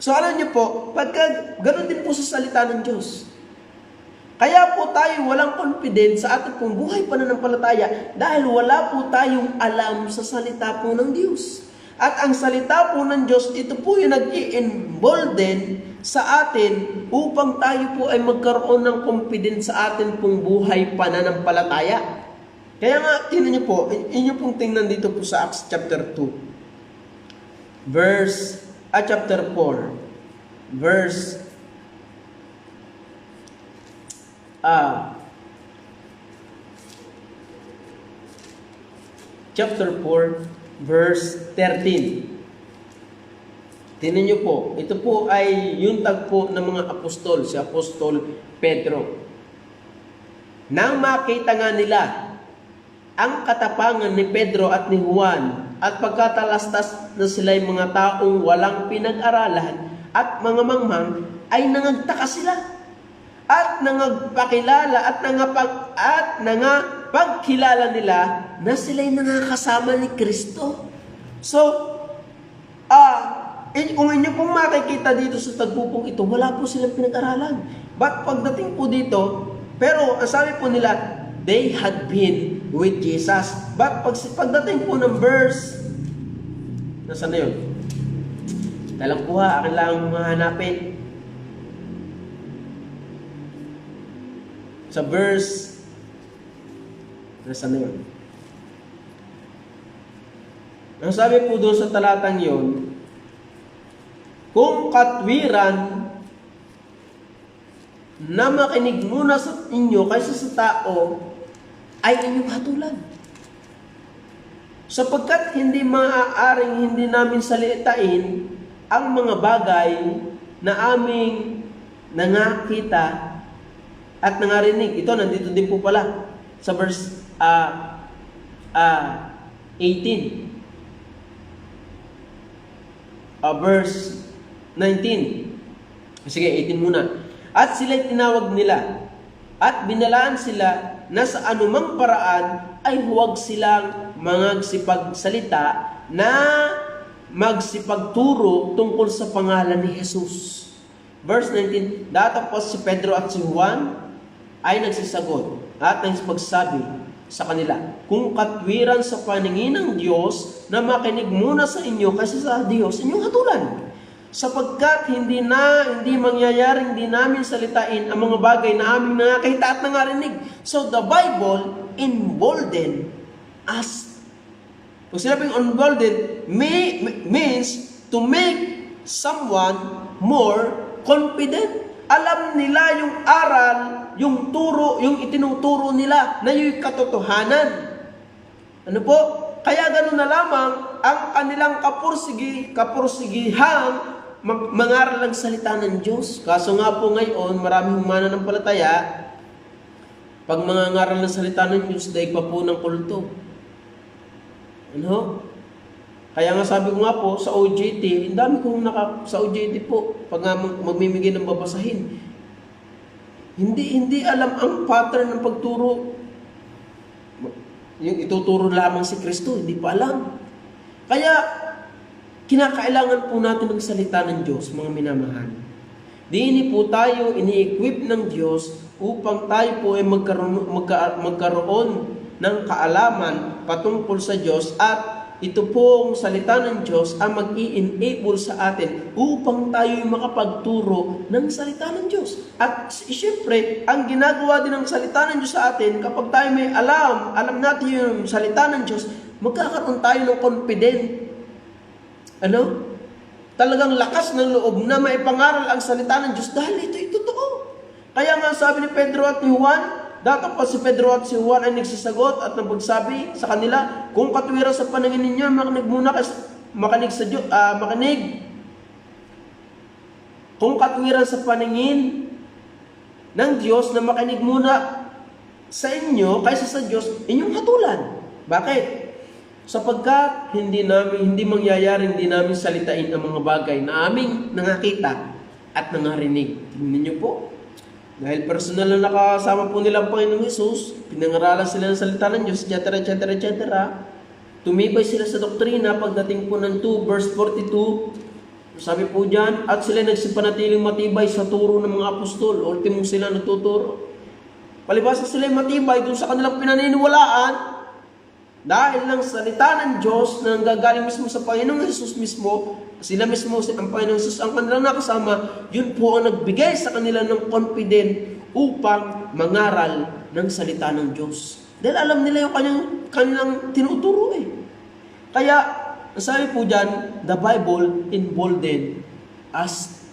So alam niyo po, pagka ganoon din po sa salita ng Diyos. Kaya po tayo walang confidence sa ating pong buhay pananampalataya dahil wala po tayong alam sa salita po ng Diyos. At ang salita po ng Diyos, ito po yung nag-i-embolden sa atin upang tayo po ay magkaroon ng confidence sa atin pong buhay pananampalataya. Kaya nga, tingnan niyo po, inyo pong tingnan dito po sa Acts chapter 2, chapter 4, chapter 4, verse 13. Tingnan niyo po, ito po ay yung tagpo ng mga apostol, si Apostol Pedro. Nang makita nga nila ang katapangan ni Pedro at ni Juan at pagkatalastas na sila'y mga taong walang pinag-aralan at mga mangmang, ay nangagtaka sila at nangagpakilala at nangapagkilala nila na sila'y nangakasama ni Kristo. So, kung inyo pong makikita dito sa tagpupong ito, wala po silang pinag-aralan. But pagdating po dito, pero ang sabi po nila, they had been with Jesus. But pagdating po ng verse, nasaan na yun? Talang po akin lang mahanapin. Sa verse, nasaan na yun? Ang sabi po doon sa talatang yun, kung katwiran na makinig muna sa inyo kaysa sa tao, ay inyong hatulan. Sapagkat hindi maaaring hindi namin salitain ang mga bagay na aming nangakita at nangarinig. Ito, nandito din po pala sa verse 18. Verse 19. Sige, 18 muna. At sila'y tinawag nila at binalaan sila na sa anumang paraan ay huwag silang magsipagsalita na magsipagturo tungkol sa pangalan ni Jesus. Verse 19, datapos si Pedro at si Juan ay nagsisagot at nagsipagsabi sa kanila, kung katwiran sa paningin ng Diyos na makinig muna sa inyo kasi sa Diyos inyong hatulan. Sapagkat hindi mangyayaring di namin salitain ang mga bagay na aming nakakita at nangarinig. So the Bible embolden us. Kung sinabing embolden, means to make someone more confident. Alam nila yung aral, yung turo, yung itinuturo nila na yung katotohanan. Ano po? Kaya ganoon na lamang ang kanilang kapursigihang mangaral ng salita ng Diyos. Kaso nga po ngayon, maraming mananampalataya, pag mangangaral ng salita ng Diyos, daig pa po ng kulto. Ano? Kaya nga sabi ko nga po, sa OJT, ang dami kong sa OJT po, pag magmimigay ng babasahin, hindi alam ang pattern ng pagturo yung ituturo lamang si Kristo, hindi pa alam. Kaya, kinakailangan po natin ng salita ng Diyos, mga minamahal. Diini po tayo ini-equip ng Diyos upang tayo po ay magkaroon ng kaalaman patungkol sa Diyos, at ito pong salita ng Diyos ang mag-i-enable sa atin upang tayo makapagturo ng salita ng Diyos. At siyempre, ang ginagawa din ng salita ng Diyos sa atin, kapag tayo may alam natin yung salita ng Diyos, magkakaroon tayo ng confident. Talagang lakas ng loob na maipangaral ang salita ng Diyos dahil ito'y totoo. Kaya nga sabi ni Pedro at ni Juan, dapat pa si Pedro at si Juan ay nagsasagot at nagsabi sa kanila, kung katwiran sa paningin ninyo, makinig muna makinig sa Diyos, makinig. Kung katwiran sa paningin ng Diyos na makinig muna sa inyo kaysa sa Diyos, inyong hatulan. Bakit? Sapagkat hindi mangyayari, hindi namin salitain ang mga bagay na aming nakakita at nangarinig. Tingnan niyo po. Dahil personal na nakasama po nila ang Panginoong Hesus, pinangaralan sila ng salita ng Diyos, etc. Tumibay sila sa doktrina pagdating po ng 2 verse 42. Sabi po dyan, at sila nagsipanatiling matibay sa turo ng mga apostol. Ultimo sila nagtuturo. Palibasa sila matibay doon sa kanilang pinaniniwalaan dahil ng salita ng Diyos na nanggagaling mismo sa Panginoong Hesus mismo. Sila mismo, ang Panginoong Hesus, ang kanilang nakasama, yun po ang nagbigay sa kanila ng confident upang mangaral ng salita ng Diyos. Dahil alam nila yung kanilang tinuturo eh. Kaya, sabi po dyan, the Bible emboldened us.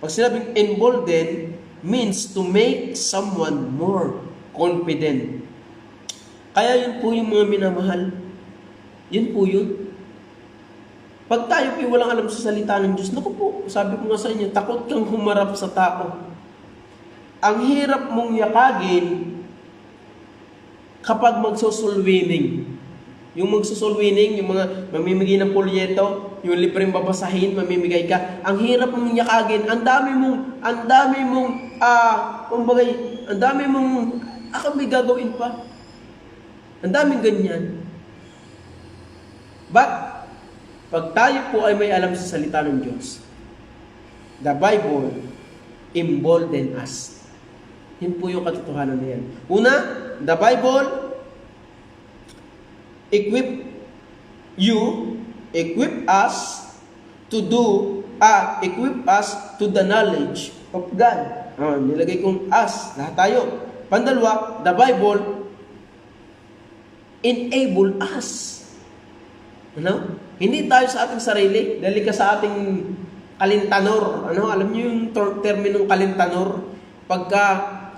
Pag sinabing emboldened, means to make someone more confident. Kaya yun po yung mga minamahal. Yun po yun. Pag tayo po walang alam sa salita ng Diyos, naku po, sabi ko nga sa inyo, takot kang humarap sa tao. Ang hirap mong yakagin kapag magsosolwining. Yung magsosolwining, yung mga mamimigay ng polyeto, yung libreng babasahin, mamimigay ka. Ang hirap mong yakagin, ang dami mong, may gagawin pa. Ang daming ganyan. But, pag tayo po ay may alam sa salita ng Diyos, the Bible embolden us. Yun po yung katotohanan na yan. Una, the Bible equip us to the knowledge of God. Nilagay kong us, lahat tayo. Pandalwa, the Bible enable us. Hindi tayo sa ating sarili, dahil ka sa ating kalintanor. Alam niyo yung terminong kalintanor? Pagka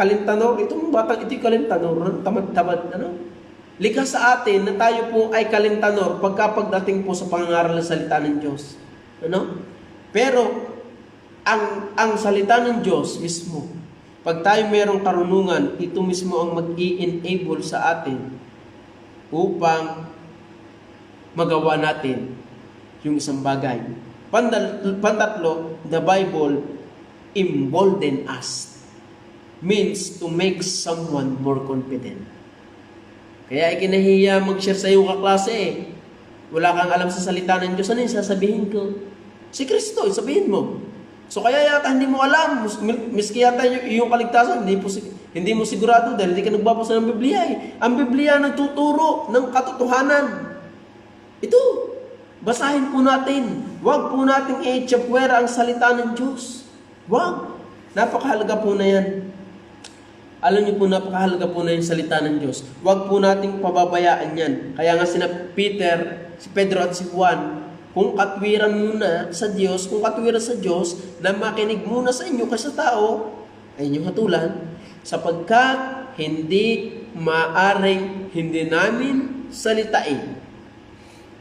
kalintanor, itong batang ito kalintanor, tamad-tamad, Lika sa atin na tayo po ay kalintanor pagdating po sa pangangaral ng salita ng Diyos. Pero, ang salita ng Diyos mismo, pag tayo mayroong karunungan, ito mismo ang mag-i-enable sa atin upang magawa natin yung isang bagay. Pantatlo, the Bible embolden us. Means to make someone more confident. Kaya ikinahiya mag-share sa iyong kaklase eh. Wala kang alam sa salita ng Diyos. Ano yung sasabihin ko? Si Kristo, sabihin mo. So kaya yata hindi mo alam, miski yata yung kaligtasan, hindi mo sigurado dahil hindi ka nagbabasa ng Biblia eh. Ang Biblia nagtuturo ng katotohanan. Ito, basahin po natin. Huwag po nating i-chapwera ang salita ng Diyos. Huwag. Napakahalaga po na yan. Alam niyo po, napakahalaga po na yung salita ng Diyos. Huwag po nating pababayaan yan. Kaya nga si Pedro at si Juan, kung katwiran muna sa Diyos, na makinig muna sa inyo kasi sa tao, ay inyong hatulan, sapagkat hindi maaring hindi namin salitain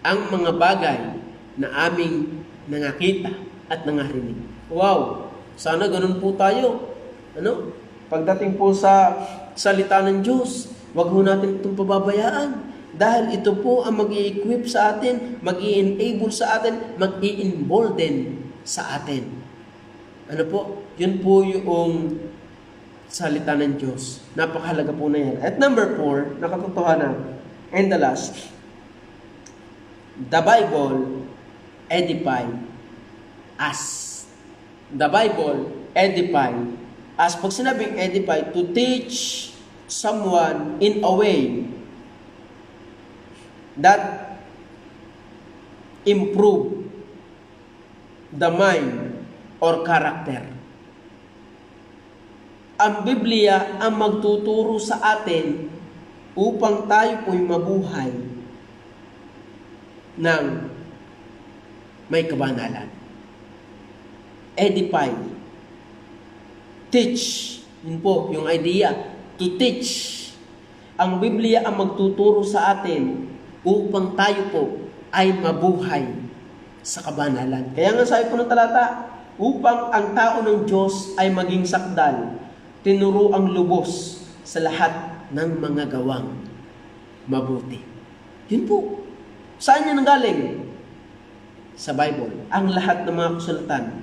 ang mga bagay na aming nangakita at nangarinig. Wow! Sana ganun po tayo. Pagdating po sa salita ng Diyos, huwag ho natin itong pababayaan. Dahil ito po ang mag-i-equip sa atin, mag-i-enable sa atin, mag-i-embolden sa atin. Yun po yung salita ng Diyos. Napakahalaga po na yan. At number 4, nakatotohanan, and the last, the Bible edify us. The Bible edify us. Pag sinabing edify, to teach someone in a way that improve the mind or character. Ang Biblia ang magtuturo sa atin upang tayo po'y mabuhay ng may kabanalan. Edify. Teach. Yun po, yung idea. To teach. Ang Biblia ang magtuturo sa atin upang tayo po ay mabuhay sa kabanalan. Kaya nga sabi po ng talata, upang ang tao ng Diyos ay maging sakdal, tinuro ang lubos sa lahat ng mga gawang mabuti. Yun po. Saan yan nanggaling? Sa Bible. Ang lahat ng mga kasulatan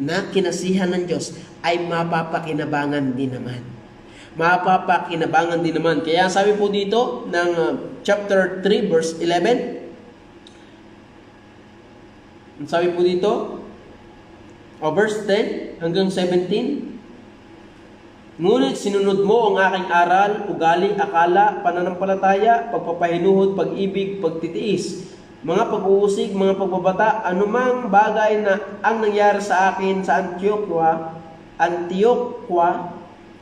na kinasihan ng Diyos ay mapapakinabangan din naman. Mapapakinabangan din naman. Kaya sabi po dito ng chapter 3 verse 11, sabi po dito, verse 10 hanggang 17, ngunit sinunod mo ang aking aral, ugali, akala, pananampalataya, pagpapahinuhod, pag-ibig, pagtitiis, mga pag-uusig, mga pagbabata, anumang bagay na ang nangyari sa akin sa Antioquia,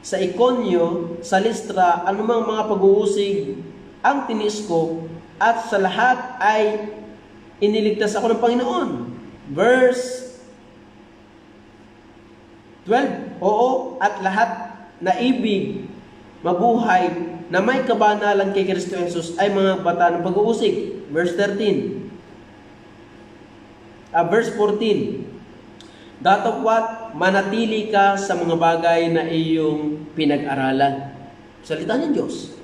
sa Iconio, sa Listra, anumang mga pag-uusig ang tinis ko, at sa lahat ay iniligtas ako ng Panginoon. Verse 12, oo, at lahat na ibig, mabuhay, na may kabanalan kay Kristo Jesus ay mga bata ng pag-uusig. Verse 13. Verse 14. Datapwat, manatili ka sa mga bagay na iyong pinag-aralan. Salita ng Diyos.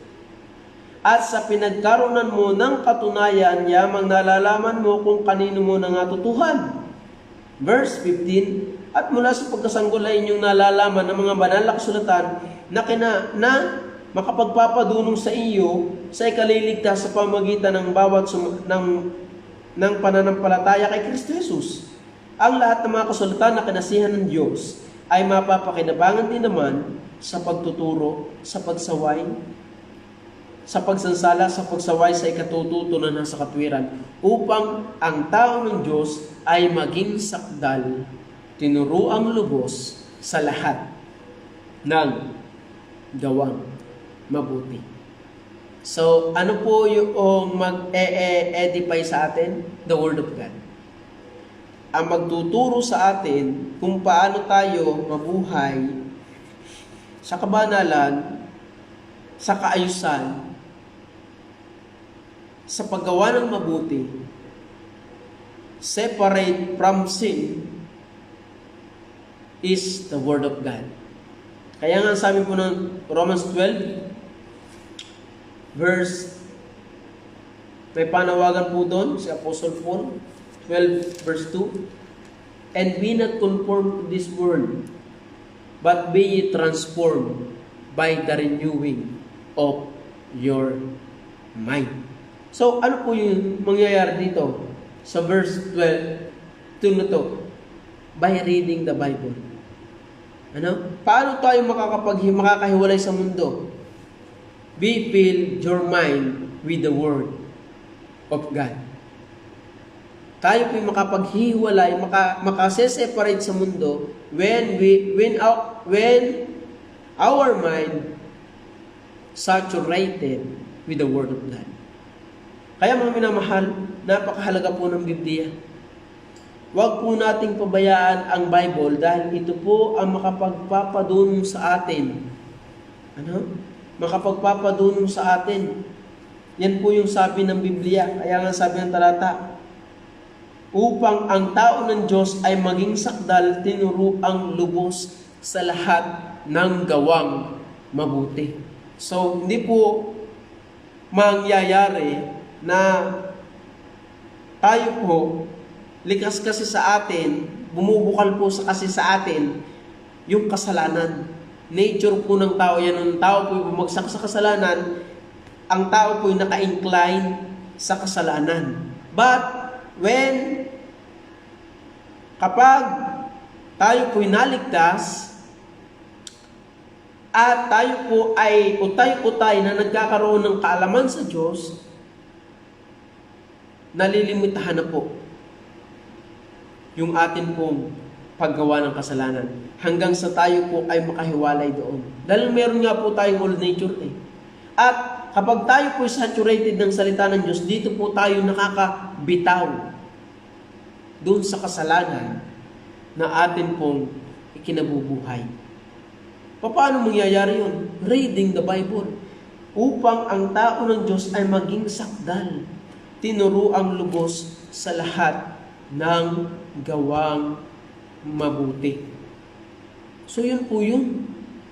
At sa pinagkaronan mo ng katunayan, yamang nalalaman mo kung kanino mo nangatutuhan. Verse 15. At mula sa pagkasanggol ay inyong nalalaman ng mga banal na kasulatan na makapagpapadunong sa iyo sa ikaliligtas sa pamagitan ng bawat ng pananampalataya kay Kristo Jesus. Ang lahat ng mga kasulatan na kinasihan ng Diyos ay mapapakinabangan din naman sa pagtuturo, sa pagsaway, sa pagsansala, sa pagsaway sa ikatututunan ng sa katwiran, upang ang tao ng Diyos ay maging sakdal, tinuruang lubos sa lahat ng gawang mabuti. So, ano po yung mag-edify sa atin? The Word of God. Ang magtuturo sa atin kung paano tayo mabuhay sa kabanalan, sa kaayusan, sa paggawa ng mabuti, separate from sin, is the Word of God. Kaya nga sabi po ng Romans 12, may panawagan po doon si Apostle Paul, 12 verse 2, and be not conformed to this world, but be ye transformed by the renewing of your mind. So, ano po yung mangyayari dito sa verse 12, 2 na to? By reading the Bible. Ano? Paano tayo makakahiwalay sa mundo? Be filled your mind with the Word of God. Tayo po'y makapaghiwalay, makaseseparate sa mundo when our mind saturated with the Word of God. Kaya mga minamahal, napakahalaga po ng Biblia. Huwag po nating pabayaan ang Bible dahil ito po ang makapagpapadunong sa atin. Ano? Makapagpapadunong sa atin. Yan po yung sabi ng Biblia. Kaya nga sabi ng talata, upang ang tao ng Diyos ay maging sakdal, tinuro ang lubos sa lahat ng gawang mabuti. So, hindi po mangyayari na tayo po, likas kasi sa atin, bumubukal po kasi sa atin yung kasalanan. nature po ng tao yan. Nung tao po bumagsak sa kasalanan, ang tao po naka-incline sa kasalanan. But kapag tayo po naligtas, at tayo po ay utay-utay na nagkakaroon ng kaalaman sa Diyos, nalilimitahan na po yung atin pong paggawa ng kasalanan hanggang sa tayo po ay makahiwalay doon. Dahil meron nga po tayong old nature At kapag tayo po saturated ng salita ng Diyos, dito po tayo nakakabitaw doon sa kasalanan na atin pong ikinabubuhay. Paano mangyayari yun? Reading the Bible. Upang ang tao ng Diyos ay maging sakdal, tinuruang lubos sa lahat ng gawang mabuti. So yun po yun.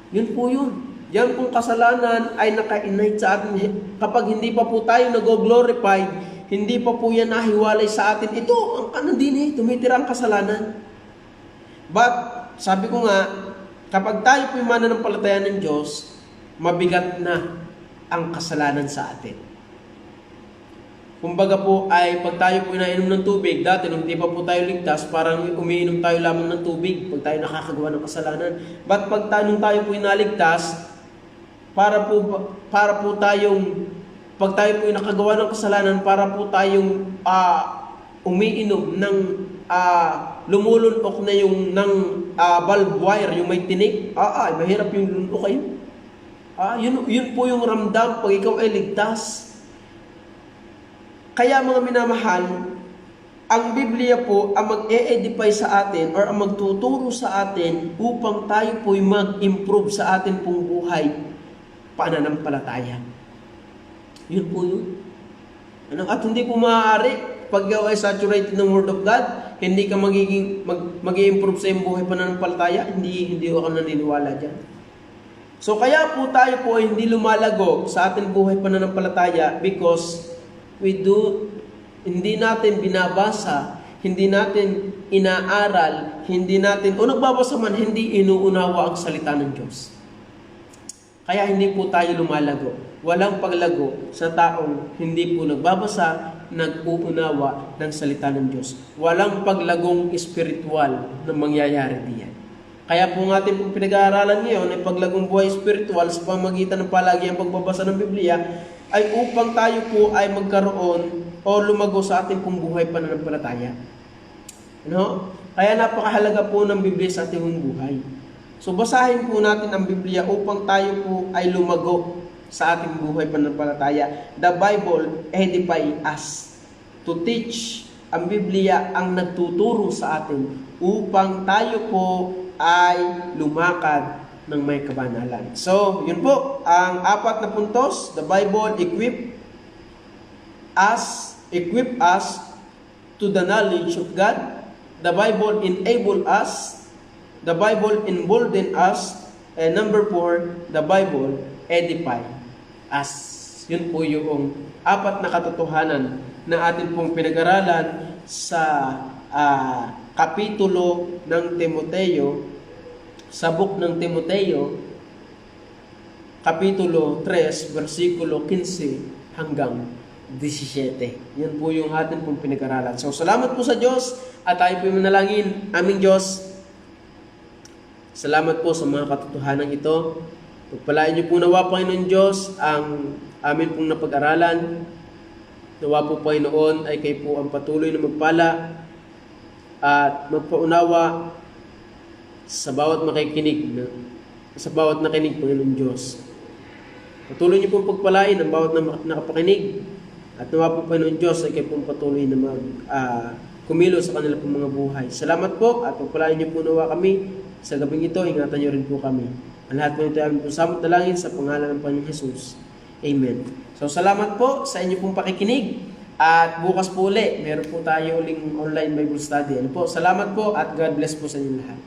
Yun po yun. Yan pong kasalanan ay naka-innate sa atin. Kapag hindi pa po tayo nag-glorify, hindi pa po yan nahiwalay sa atin. Ito, ang tumitira ang kasalanan. But, sabi ko nga, kapag tayo po'y mananampalataya ng Diyos, mabigat na ang kasalanan sa atin. Kumbaga po ay pag tayo po'y nainom ng tubig, dati nung di pa po tayo ligtas, parang umiinom tayo lamang ng tubig pag tayo nakakagawa ng kasalanan. But pag tayo po'y naligtas, para po tayong, pag tayo po'y nakagawa ng kasalanan, para po tayong umiinom ng lumulunok na yung ng bulb wire, yung may tinik. Mahirap yung lunok kayo. Yun po yung ramdam pag ikaw ay ligtas. Kaya mga minamahal, ang Biblia po ang mag-e-edify sa atin or ang magtuturo sa atin upang tayo po'y mag-improve sa atin pong buhay, pananampalataya. Yun po yun. At hindi po maaari pag ikaw ay saturated ng Word of God, hindi ka mag-i-improve sa iyong buhay pananampalataya, hindi ako naniniwala dyan. So kaya po tayo po ay hindi lumalago sa ating buhay pananampalataya because hindi natin binabasa, hindi natin inaaral, nagbabasa man, hindi inuunawa ang salita ng Diyos. Kaya hindi po tayo lumalago. Walang paglago sa taong hindi po nagbabasa, nag-uunawa ng salita ng Diyos. Walang paglagong espiritual na mangyayari diyan. Kaya po nga ating pong pinag-aaralan ngayon ay paglagong buhay espiritual sa pamagitan ng palagi ang pagbabasa ng Biblia ay upang tayo po ay magkaroon o lumago sa ating pong buhay pananampalataya. Kaya napakahalaga po ng Biblia sa ating buhay. So basahin po natin ang Biblia upang tayo po ay lumago sa ating buhay pananampalataya. The Bible edify us. To teach, ang Biblia ang nagtuturo sa atin upang tayo po ay lumakad ng may kabanalan. So, yun po, ang 4 na puntos. The Bible equip us to the knowledge of God. The Bible enable us. The Bible embolden us. And number 4, the Bible edify us. Yun po yung 4 na katotohanan na atin pong pinag-aralan sa kapitulo ng Timoteo, sa book ng Timoteo, kapitulo 3, versikulo 15 hanggang 17. Yan po yung atin pong pinag-aralan. So, salamat po sa Diyos at tayo po manalangin. Aming Diyos, salamat po sa mga katotohanan ito. Pagpalain niyo po nawa, Panginoon Diyos, ang amin pong napag-aralan. Nawa po, Panginoon, ay kayo po ang patuloy na magpala at magpaunawa sa bawat makikinig, sa bawat nakinig, Panginoon Diyos. Patuloy niyo pong pagpalain ang bawat nakapakinig at nawa po, Panginoon Diyos, ay kayo pong patuloy na kumilos sa kanila pong mga buhay. Salamat po at pagpalain niyo po nawa kami sa gabing ito. Ingatan niyo rin po kami. Ang lahat po ito ay aming samot dalangin sa pangalan ng Panginoon Jesus. Amen. So, salamat po sa inyo pong pakikinig. At bukas po ulit, meron po tayo uling online Bible study. Salamat po at God bless po sa inyo lahat.